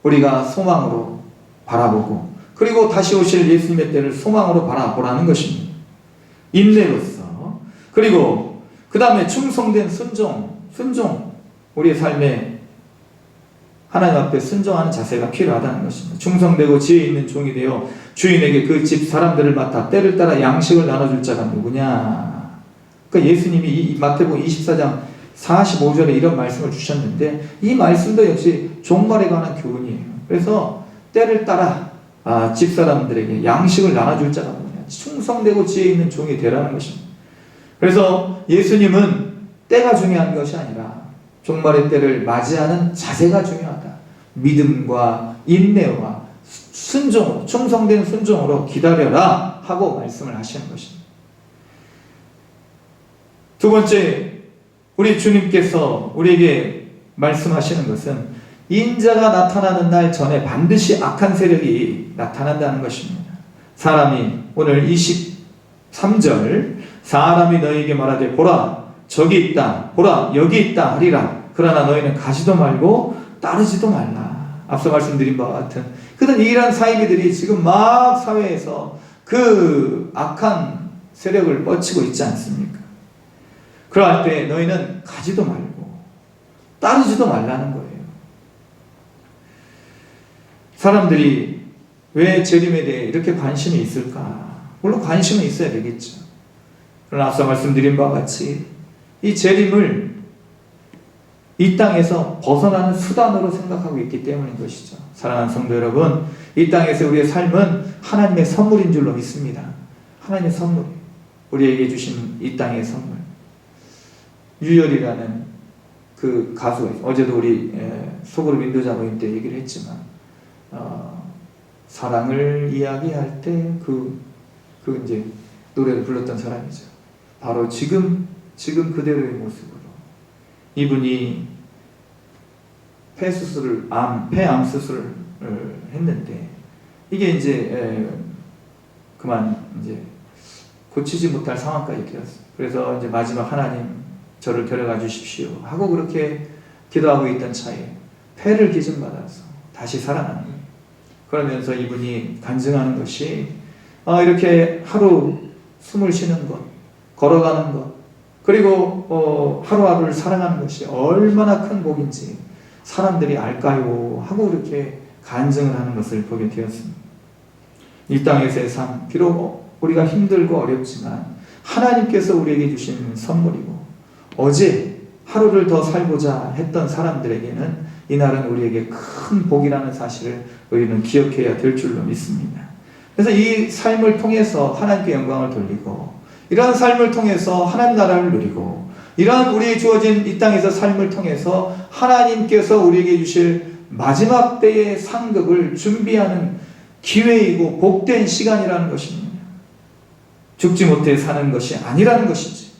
우리가 소망으로 바라보고 그리고 다시 오실 예수님의 때를 소망으로 바라보라는 것입니다. 인내로서. 그리고 그 다음에 충성된 순종. 우리의 삶에 하나님 앞에 순종하는 자세가 필요하다는 것입니다. 충성되고 지혜 있는 종이 되어 주인에게 그 집 사람들을 맡아 때를 따라 양식을 나눠줄 자가 누구냐. 그러니까 예수님이 이 마태복음 24장 45절에 이런 말씀을 주셨는데 이 말씀도 역시 종말에 관한 교훈이에요. 그래서 때를 따라 집사람들에게 양식을 나눠줄 자가 누구냐. 충성되고 지혜 있는 종이 되라는 것입니다. 그래서 예수님은 때가 중요한 것이 아니라 종말의 때를 맞이하는 자세가 중요하다. 믿음과 인내와 순종으로, 충성된 순종으로 기다려라 하고 말씀을 하시는 것입니다. 두 번째, 우리 주님께서 우리에게 말씀하시는 것은 인자가 나타나는 날 전에 반드시 악한 세력이 나타난다는 것입니다. 사람이 오늘 23절 사람이 너희에게 말하되 보라 저기 있다 보라 여기 있다 하리라. 그러나 너희는 가지도 말고 따르지도 말라. 앞서 말씀드린 바와 같은 그런 이러한 사이비들이 지금 막 사회에서 그 악한 세력을 뻗치고 있지 않습니까? 그러할 때 너희는 가지도 말고 따르지도 말라는 거예요. 사람들이 왜 재림에 대해 이렇게 관심이 있을까? 물론 관심은 있어야 되겠죠. 그러나 앞서 말씀드린 바와 같이 이 재림을 이 땅에서 벗어나는 수단으로 생각하고 있기 때문인 것이죠. 사랑하는 성도 여러분, 이 땅에서 우리의 삶은 하나님의 선물인 줄로 믿습니다. 하나님의 선물, 우리에게 주신 이 땅의 선물. 유열이라는 그 가수가 있어요. 어제도 우리 소그룹 인도자 모임 때 얘기를 했지만 사랑을 이야기할 때 그 이제 노래를 불렀던 사람이죠. 바로 지금 그대로의 모습으로 이분이 폐암 수술을 했는데 이게 이제 그만 이제 고치지 못할 상황까지 되었어요. 그래서 이제 마지막 하나님 저를 데려가 주십시오 하고 그렇게 기도하고 있던 차에 폐를 기증받아서 다시 살아나는 거예요. 그러면서 이분이 간증하는 것이 이렇게 하루 숨을 쉬는 것, 걸어가는 것, 그리고 하루하루를 살아가는 것이 얼마나 큰 복인지 사람들이 알까요? 하고 이렇게 간증을 하는 것을 보게 되었습니다. 이 땅에서의 삶, 비록 우리가 힘들고 어렵지만 하나님께서 우리에게 주신 선물이고 어제 하루를 더 살고자 했던 사람들에게는 이날은 우리에게 큰 복이라는 사실을 우리는 기억해야 될 줄로 믿습니다. 그래서 이 삶을 통해서 하나님께 영광을 돌리고 이러한 삶을 통해서 하나님 나라를 누리고 이러한 우리에게 주어진 이 땅에서 삶을 통해서 하나님께서 우리에게 주실 마지막 때의 상급을 준비하는 기회이고 복된 시간이라는 것입니다. 죽지 못해 사는 것이 아니라는 것이지.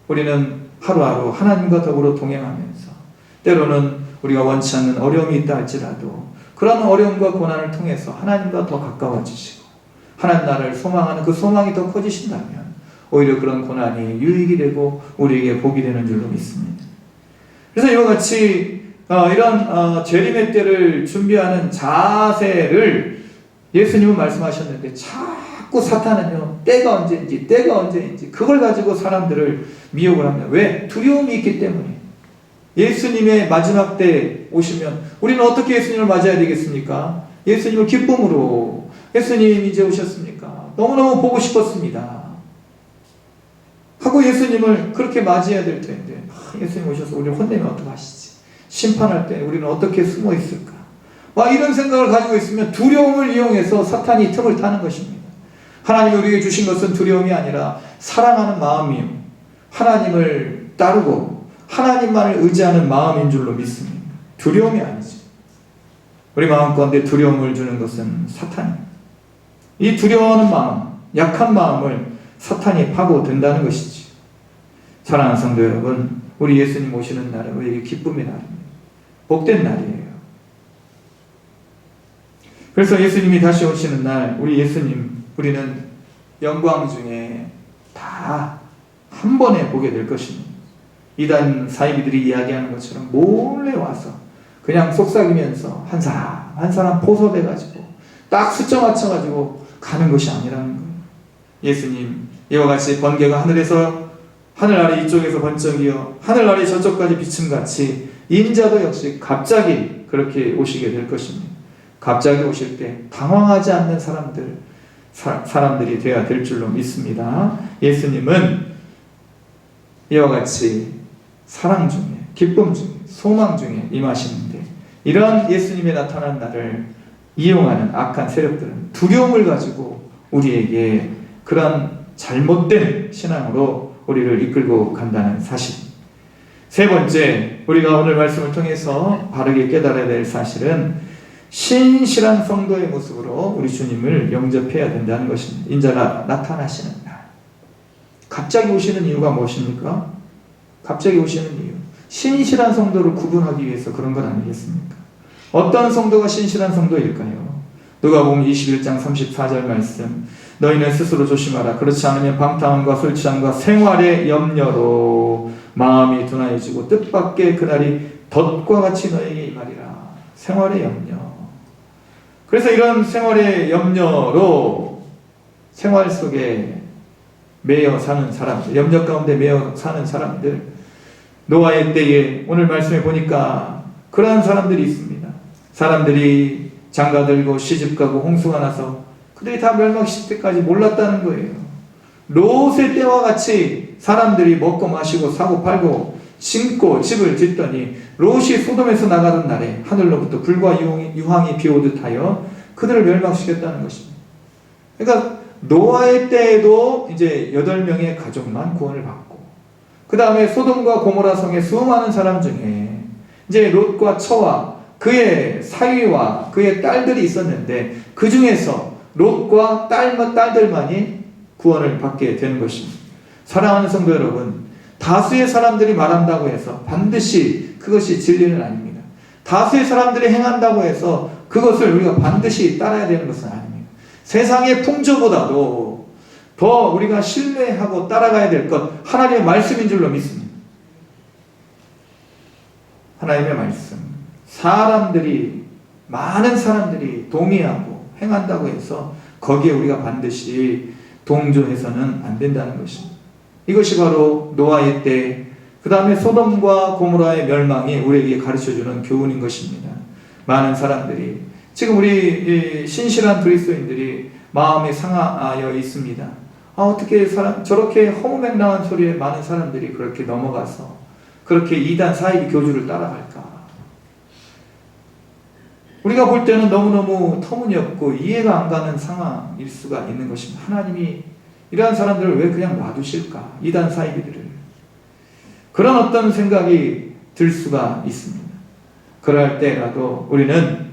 우리는 하루하루 하나님과 더불어 동행하면서 때로는 우리가 원치 않는 어려움이 있다 할지라도 그런 어려움과 고난을 통해서 하나님과 더 가까워지시고 하나님 나라를 소망하는 그 소망이 더 커지신다면 오히려 그런 고난이 유익이 되고 우리에게 복이 되는 줄로 믿습니다. 그래서 이와 같이 이런 재림의 때를 준비하는 자세를 예수님은 말씀하셨는데 자꾸 자꾸 사탄은요, 때가 언제인지 그걸 가지고 사람들을 미혹을 합니다. 왜? 두려움이 있기 때문에. 예수님의 마지막 때 오시면 우리는 어떻게 예수님을 맞아야 되겠습니까? 예수님을 기쁨으로. 예수님 이제 오셨습니까? 너무너무 보고 싶었습니다 하고 예수님을 그렇게 맞이해야 될 텐데, 예수님 오셔서 우리를 혼내면 어떡하시지? 심판할 때 우리는 어떻게 숨어 있을까? 막 이런 생각을 가지고 있으면 두려움을 이용해서 사탄이 틈을 타는 것입니다. 하나님이 우리에게 주신 것은 두려움이 아니라 사랑하는 마음이요, 하나님을 따르고 하나님만을 의지하는 마음인 줄로 믿습니다. 두려움이 아니지. 우리 마음 가운데 두려움을 주는 것은 사탄입니다. 이 두려워하는 마음, 약한 마음을 사탄이 파고든다는 것이지. 사랑하는 성도 여러분, 우리 예수님 오시는 날은 우리에게 기쁨의 날입니다. 복된 날이에요. 그래서 예수님이 다시 오시는 날, 우리는 영광 중에 다 한 번에 보게 될 것입니다. 이단 사이비들이 이야기하는 것처럼 몰래 와서 그냥 속삭이면서 한 사람 포섭해가지고 딱 숫자 맞춰가지고 가는 것이 아니라는 거예요. 예수님 이와 같이 번개가 하늘 아래 이쪽에서 번쩍이어 하늘 아래 저쪽까지 비침같이 인자도 역시 갑자기 그렇게 오시게 될 것입니다. 갑자기 오실 때 당황하지 않는 사람들이 되어야 될 줄로 믿습니다. 예수님은 이와 같이 사랑 중에, 기쁨 중에, 소망 중에 임하시는데, 이러한 예수님의 나타난 날을 이용하는 악한 세력들은 두려움을 가지고 우리에게 그런 잘못된 신앙으로 우리를 이끌고 간다는 사실. 세 번째, 우리가 오늘 말씀을 통해서 바르게 깨달아야 될 사실은 신실한 성도의 모습으로 우리 주님을 영접해야 된다는 것입니다. 인자가 나타나시는 날. 갑자기 오시는 이유가 무엇입니까? 갑자기 오시는 이유. 신실한 성도를 구분하기 위해서 그런 건 아니겠습니까? 어떤 성도가 신실한 성도일까요? 누가복음 21장 34절 말씀. 너희는 스스로 조심하라. 그렇지 않으면 방탕함과 술 취함과 생활의 염려로 마음이 둔하여지고 뜻밖의 그날이 덫과 같이 너에게 임하리라. 생활의 염려. 그래서 이런 생활의 염려로 생활 속에 매여 사는 사람들, 염려 가운데 매여 사는 사람들, 노아의 때에 오늘 말씀에 보니까 그러한 사람들이 있습니다. 사람들이 장가들고 시집가고 홍수가 나서 그들이 다 멸망시킬 때까지 몰랐다는 거예요. 롯의 때와 같이 사람들이 먹고 마시고 사고 팔고 심고 집을 짓더니 롯이 소돔에서 나가던 날에 하늘로부터 불과 유황이 비오듯 하여 그들을 멸망시켰다는 것입니다. 그러니까 노아의 때에도 이제 8명의 가족만 구원을 받고, 그 다음에 소돔과 고모라 성의 수많은 사람 중에 이제 롯과 처와 그의 사위와 그의 딸들이 있었는데 그 중에서 롯과 딸들만이 구원을 받게 되는 것입니다. 사랑하는 성도 여러분, 다수의 사람들이 말한다고 해서 반드시 그것이 진리는 아닙니다. 다수의 사람들이 행한다고 해서 그것을 우리가 반드시 따라야 되는 것은 아닙니다. 세상의 풍조보다도 더 우리가 신뢰하고 따라가야 될 것, 하나님의 말씀인 줄로 믿습니다. 하나님의 말씀. 많은 사람들이 동의하고 행한다고 해서 거기에 우리가 반드시 동조해서는 안 된다는 것입니다. 이것이 바로 노아의 때, 그 다음에 소돔과 고모라의 멸망이 우리에게 가르쳐주는 교훈인 것입니다. 많은 사람들이, 지금 우리 신실한 그리스도인들이 마음이 상하여 있습니다. 어떻게 저렇게 허무맹랑한 소리에 많은 사람들이 그렇게 넘어가서 그렇게 이단 사이비 교주를 따라갈까? 우리가 볼 때는 너무너무 터무니없고 이해가 안 가는 상황일 수가 있는 것입니다. 하나님이 이러한 사람들을 왜 그냥 놔두실까? 이단 사이비들을. 그런 어떤 생각이 들 수가 있습니다. 그럴 때라도 우리는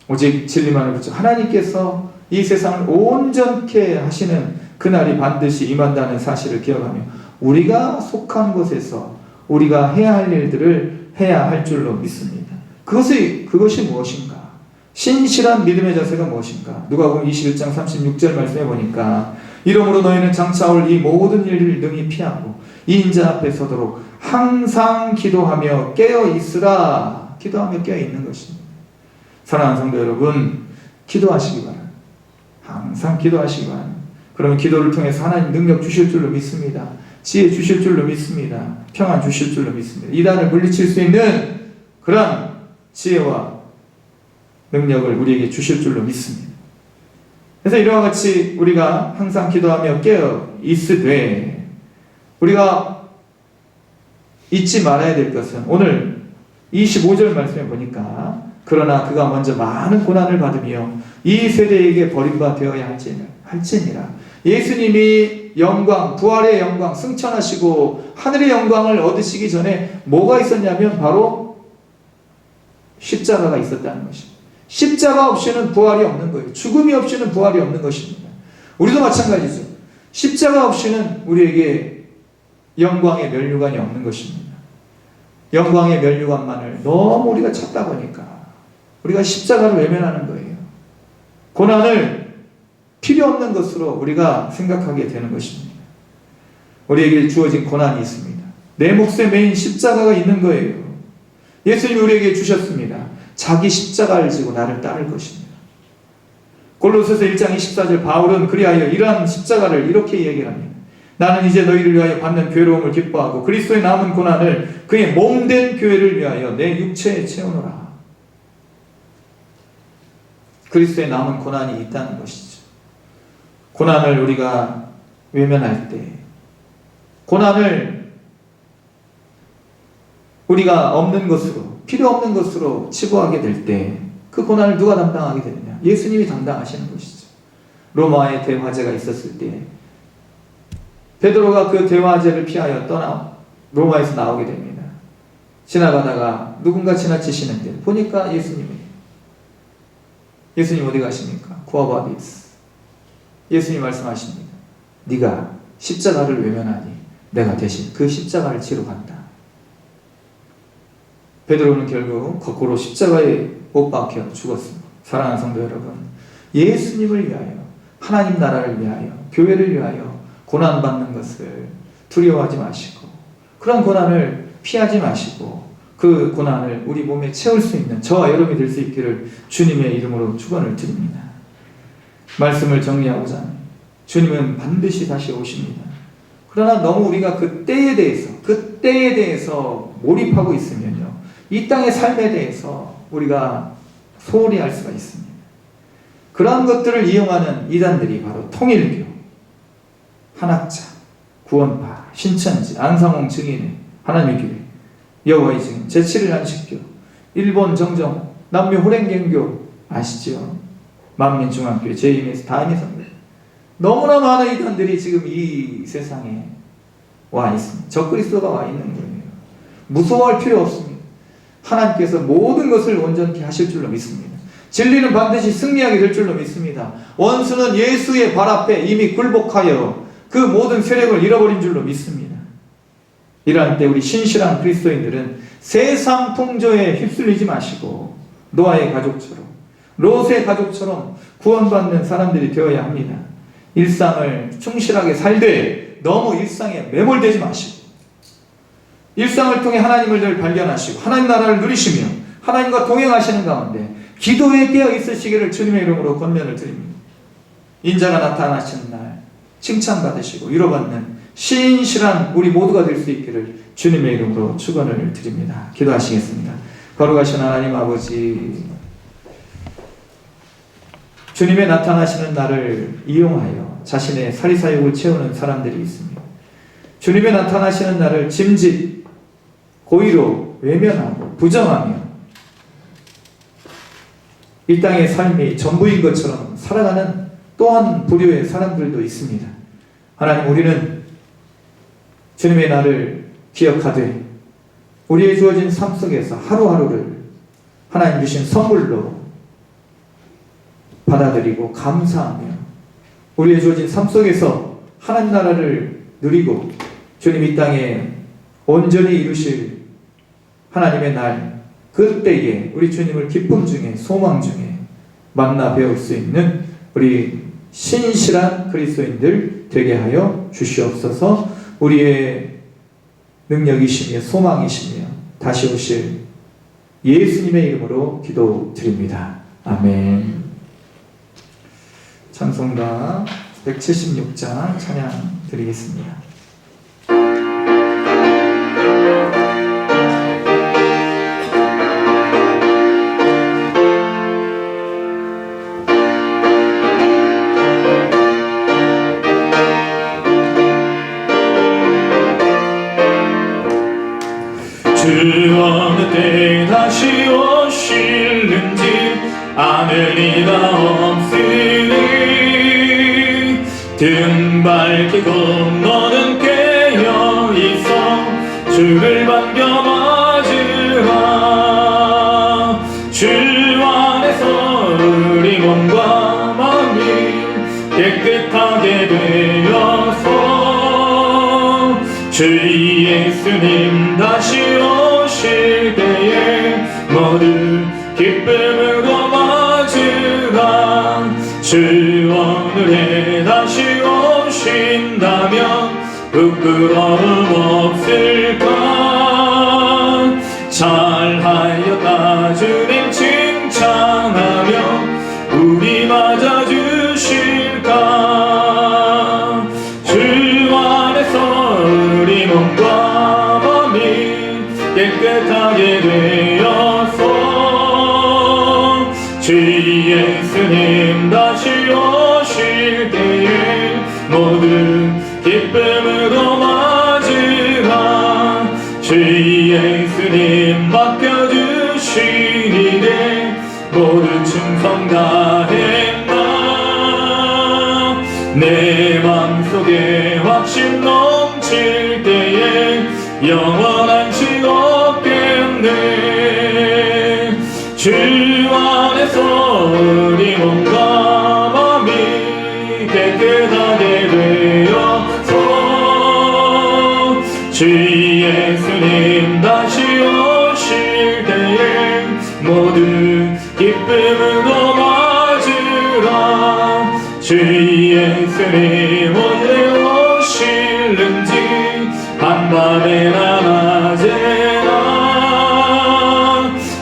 오직 진리만을 붙여 하나님께서 이 세상을 온전케 하시는 그날이 반드시 임한다는 사실을 기억하며 우리가 속한 곳에서 우리가 해야 할 일들을 해야 할 줄로 믿습니다. 그것이 무엇인가? 신실한 믿음의 자세가 무엇인가? 누가복음 21장 36절 말씀해 보니까 이러므로 너희는 장차 올 이 모든 일을 능히 피하고 이 인자 앞에 서도록 항상 기도하며 깨어 있으라. 기도하며 깨어 있는 것입니다. 사랑하는 성도 여러분, 기도하시기 바랍니다. 항상 기도하시기 바랍니다. 그러면 기도를 통해서 하나님 능력 주실 줄로 믿습니다. 지혜 주실 줄로 믿습니다. 평안 주실 줄로 믿습니다. 이단을 물리칠 수 있는 그런 지혜와 능력을 우리에게 주실 줄로 믿습니다. 그래서 이와 같이 우리가 항상 기도하며 깨어 있으되 우리가 잊지 말아야 될 것은 오늘 25절 말씀에 보니까 그러나 그가 먼저 많은 고난을 받으며 이 세대에게 버림받아야 할지니라. 예수님이 영광, 부활의 영광, 승천하시고 하늘의 영광을 얻으시기 전에 뭐가 있었냐면 바로 십자가가 있었다는 것입니다. 십자가 없이는 부활이 없는 거예요. 죽음이 없이는 부활이 없는 것입니다. 우리도 마찬가지죠. 십자가 없이는 우리에게 영광의 면류관이 없는 것입니다. 영광의 면류관만을 너무 우리가 찾다 보니까 우리가 십자가를 외면하는 거예요. 고난을 필요 없는 것으로 우리가 생각하게 되는 것입니다. 우리에게 주어진 고난이 있습니다. 내 몫에 매인 십자가가 있는 거예요. 예수님이 우리에게 주셨습니다. 자기 십자가를 지고 나를 따를 것입니다. 골로새서 1장 24절 바울은 그리하여 이러한 십자가를 이렇게 얘기합니다. 나는 이제 너희를 위하여 받는 괴로움을 기뻐하고 그리스도의 남은 고난을 그의 몸된 교회를 위하여 내 육체에 채우노라. 그리스도의 남은 고난이 있다는 것이죠. 고난을 우리가 외면할 때, 고난을 우리가 없는 것으로, 필요 없는 것으로 치부하게 될 때 그 고난을 누가 담당하게 되느냐? 예수님이 담당하시는 것이죠. 로마의 대화제가 있었을 때 베드로가 그 대화제를 피하여 떠나 로마에서 나오게 됩니다. 지나가다가 누군가 지나치시는데 보니까 예수님이에요. 예수님 어디 가십니까? 구하바디스. 예수님 말씀하십니다. 네가 십자가를 외면하니 내가 대신 그 십자가를 지러 간다. 베드로는 결국 거꾸로 십자가에 못 박혀 죽었습니다. 사랑하는 성도 여러분, 예수님을 위하여, 하나님 나라를 위하여, 교회를 위하여 고난받는 것을 두려워하지 마시고 그런 고난을 피하지 마시고 그 고난을 우리 몸에 채울 수 있는 저와 여러분이 될 수 있기를 주님의 이름으로 축원을 드립니다. 말씀을 정리하고자 합니다. 주님은 반드시 다시 오십니다. 그러나 너무 우리가 그 때에 대해서 몰입하고 있으면요, 이 땅의 삶에 대해서 우리가 소홀히 할 수가 있습니다. 그러한 것들을 이용하는 이단들이 바로 통일교, 한학자, 구원파, 신천지, 안상홍 증인회, 하나님의 교회, 여호와의 증인, 제7일 안식교, 일본 정정, 남미 호랭경교 아시죠? 만민중앙교회, 제2매스, 다임의성교. 너무나 많은 이단들이 지금 이 세상에 와 있습니다. 적그리스도가 와 있는 거예요. 무서워할 필요 없습니다. 하나님께서 모든 것을 온전히 하실 줄로 믿습니다. 진리는 반드시 승리하게 될 줄로 믿습니다. 원수는 예수의 발 앞에 이미 굴복하여 그 모든 세력을 잃어버린 줄로 믿습니다. 이러한 때 우리 신실한 그리스도인들은 세상 풍조에 휩쓸리지 마시고 노아의 가족처럼, 롯의 가족처럼 구원받는 사람들이 되어야 합니다. 일상을 충실하게 살되 너무 일상에 매몰되지 마시고 일상을 통해 하나님을 늘 발견하시고 하나님 나라를 누리시며 하나님과 동행하시는 가운데 기도에 깨어 있으시기를 주님의 이름으로 권면을 드립니다. 인자가 나타나시는 날 칭찬받으시고 위로받는 신실한 우리 모두가 될 수 있기를 주님의 이름으로 축원을 드립니다. 기도하시겠습니다. 거룩하신 하나님 아버지, 주님의 나타나시는 날을 이용하여 자신의 사리사욕을 채우는 사람들이 있습니다. 주님의 나타나시는 날을 짐짓, 고의로 외면하고 부정하며 이 땅의 삶이 전부인 것처럼 살아가는 또한 부류의 사람들도 있습니다. 하나님, 우리는 주님의 날을 기억하되 우리의 주어진 삶 속에서 하루하루를 하나님 주신 선물로 받아들이고 감사하며 우리의 주어진 삶 속에서 하나님 나라를 누리고 주님 이 땅에 온전히 이루실 하나님의 날, 그때에 우리 주님을 기쁨 중에 소망 중에 만나 배울 수 있는 우리 신실한 그리스도인들 되게 하여 주시옵소서. 우리의 능력이시며 소망이시며 다시 오실 예수님의 이름으로 기도드립니다. 아멘. 찬송가 176장 찬양 드리겠습니다. 주 어느 때 다시 오실는지 아는 리가 없으니 등 밝히고 너는 깨어있어 주를 반겨 맞으라. 주 안에서 우리 몸과 마음이 깨끗하게 되어서 주 예수님 다시 오실 때에 모두 기쁨으로 맞으라. 주 오늘에 다시 오신다면 부끄러움 없을까. 잘하였다 주님 칭찬하며 우리 맞아주실까. 주 안에서 우리 몸과 마음이 깨끗하게 되어서 주 예수님 다시 오실 때에 모두 기쁨으로 맞으라. 주 예수님 맡겨주시니래 모두 충성 다했나. 내 맘속에 확신 넘칠 때에 영원한 식 없겠네. 주 안에서 우리 몸과 마음이 깨끗하게 되어서 주 예수님 다시 오실 때에 모두 기쁨으로 맞으라. 주 예수님 언제 오실는지 한밤에나 낮에나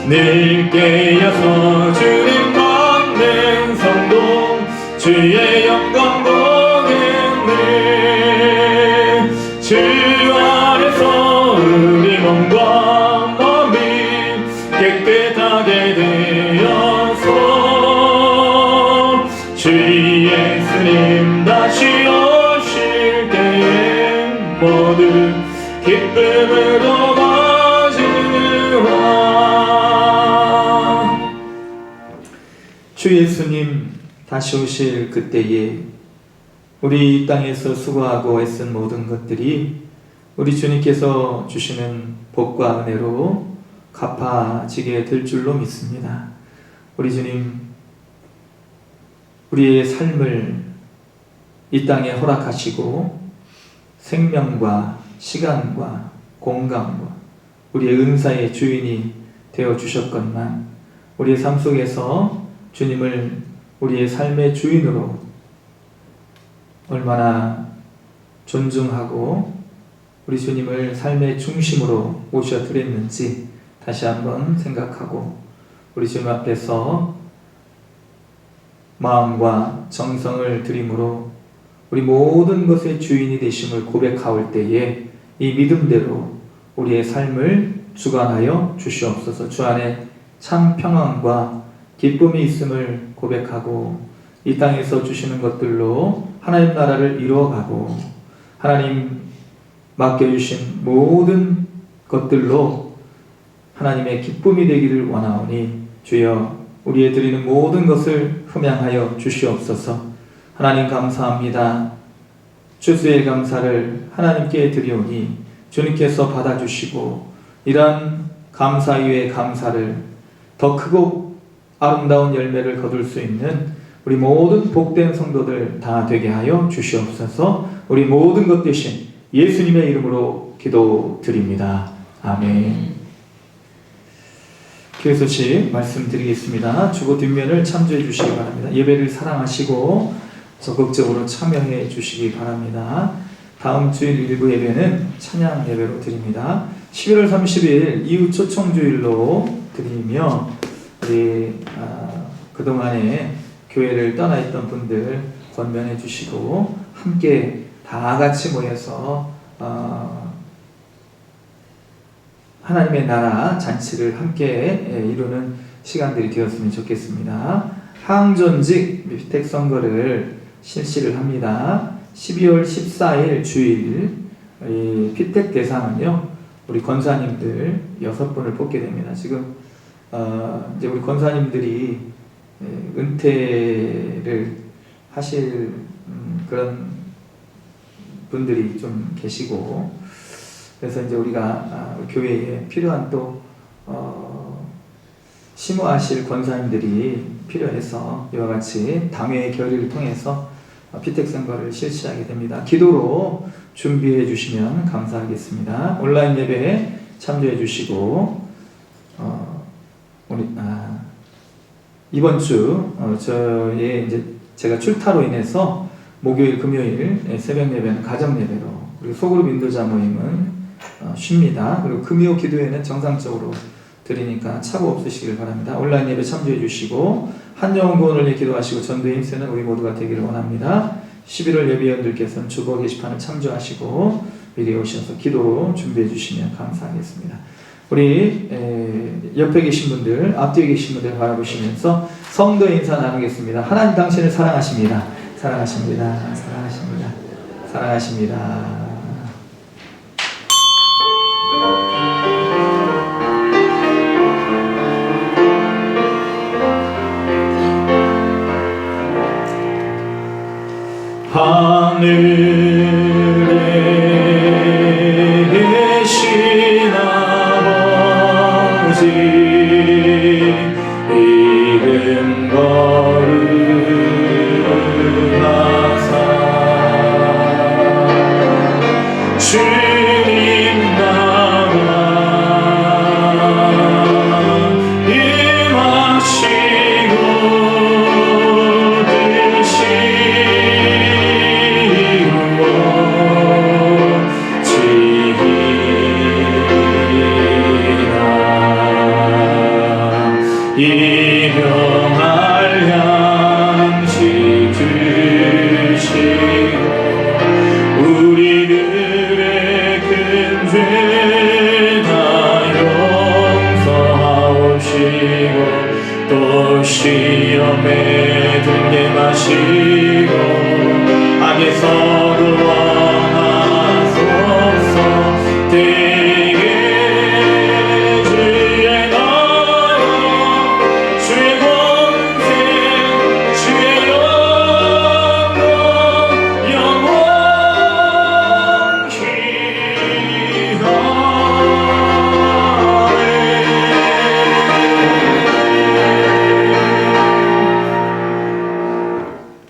늘 깨어서 주님 받는 성도 주의 영광 보겠네. 주 안에서 우리 몸과 마음이 깨끗하게 되어서 주 예수님 다시 오실 때에 모두 기쁨으로 맞으라. 주 예수님 다시 오실 그때에 우리 이 땅에서 수고하고 애쓴 모든 것들이 우리 주님께서 주시는 복과 은혜로 갚아지게 될 줄로 믿습니다. 우리 주님, 우리의 삶을 이 땅에 허락하시고 생명과 시간과 공간과 우리의 은사의 주인이 되어 주셨건만 우리의 삶 속에서 주님을 우리의 삶의 주인으로 얼마나 존중하고 우리 주님을 삶의 중심으로 모셔드렸는지 다시 한번 생각하고 우리 주님 앞에서 마음과 정성을 드림으로 우리 모든 것의 주인이 되심을 고백하올 때에 이 믿음대로 우리의 삶을 주관하여 주시옵소서. 주 안에 참 평안과 기쁨이 있음을 고백하고 이 땅에서 주시는 것들로 하나님 나라를 이루어가고 하나님 맡겨주신 모든 것들로 하나님의 기쁨이 되기를 원하오니 주여 우리의 드리는 모든 것을 흠양하여 주시옵소서. 하나님 감사합니다. 추수의 감사를 하나님께 드리오니 주님께서 받아주시고 이러한 감사 위에 감사를 더 크고 아름다운 열매를 거둘 수 있는 우리 모든 복된 성도들 다 되게 하여 주시옵소서. 우리 모든 것 되신 예수님의 이름으로 기도드립니다. 아멘. 교회 소식 말씀드리겠습니다. 주보 뒷면을 참조해 주시기 바랍니다. 예배를 사랑하시고 적극적으로 참여해 주시기 바랍니다. 다음 주일 일부 예배는 찬양 예배로 드립니다. 11월 30일 이후 초청주일로 드리며 우리 그동안에 교회를 떠나 있던 분들 권면해 주시고 함께 다 같이 모여서 하나님의 나라 잔치를 함께 이루는 시간들이 되었으면 좋겠습니다. 항존직 피택 선거를 실시를 합니다. 12월 14일 주일 이 피택 대상은요, 우리 권사님들 6분을 뽑게 됩니다. 지금 이제 우리 권사님들이 은퇴를 하실 그런 분들이 좀 계시고, 그래서 이제 우리가 교회에 필요한 또 심호하실 권사님들이 필요해서 이와 같이 당회의 결의를 통해서 피택 선거를 실시하게 됩니다. 기도로 준비해 주시면 감사하겠습니다. 온라인 예배에 참조해 주시고 이번 주 저의 이제 제가 출타로 인해서 목요일, 금요일 새벽 예배는 가정 예배로, 그리고 소그룹 인도자 모임은 쉽니다. 그리고 금요 기도회는 정상적으로 드리니까 착오 없으시길 바랍니다. 온라인 예배 참조해 주시고 한영훈 구원을 위해 기도하시고 전도에 힘쓰는 우리 모두가 되기를 원합니다. 11월 예배위원들께서는 주보 게시판을 참조하시고 미리 오셔서 기도로 준비해 주시면 감사하겠습니다. 우리 옆에 계신 분들, 앞뒤에 계신 분들 바라보시면서 성도의 인사 나누겠습니다. 하나님 당신을 사랑하십니다. 사랑하십니다. 사랑하십니다. 사랑하십니다. 하늘에 계신 아버지, 이름 거룩하사 주님 나라 임하시고 이명할 양식 주시고 우리들의 큰 죄 다 용서하옵시고 또 시험에 들게 마시고 악에서 구원하소서.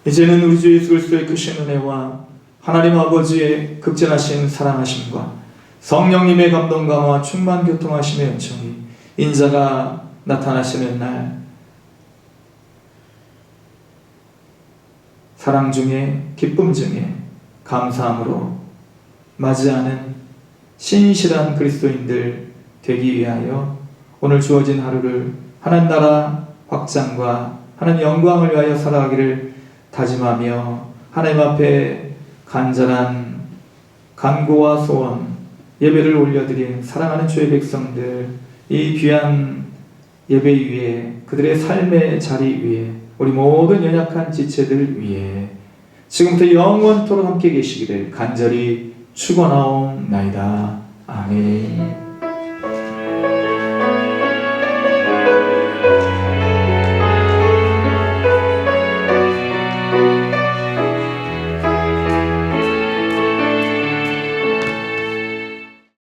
이제는 우리 주 예수 그리스도의 크신 은혜와 하나님 아버지의 극진하신 사랑하심과 성령님의 감동 감화 충만 교통하심의 은총이 인자가 나타나시는 날 사랑 중에 기쁨 중에 감사함으로 맞이하는 신실한 그리스도인들 되기 위하여 오늘 주어진 하루를 하나님 나라 확장과 하나님 영광을 위하여 살아가기를 다짐하며 하나님 앞에 간절한 간구와 소원 예배를 올려드린 사랑하는 주의 백성들, 이 귀한 예배 위에 그들의 삶의 자리 위에 우리 모든 연약한 지체들 위에 지금부터 영원토록 함께 계시기를 간절히 축원하옵나이다. 아멘.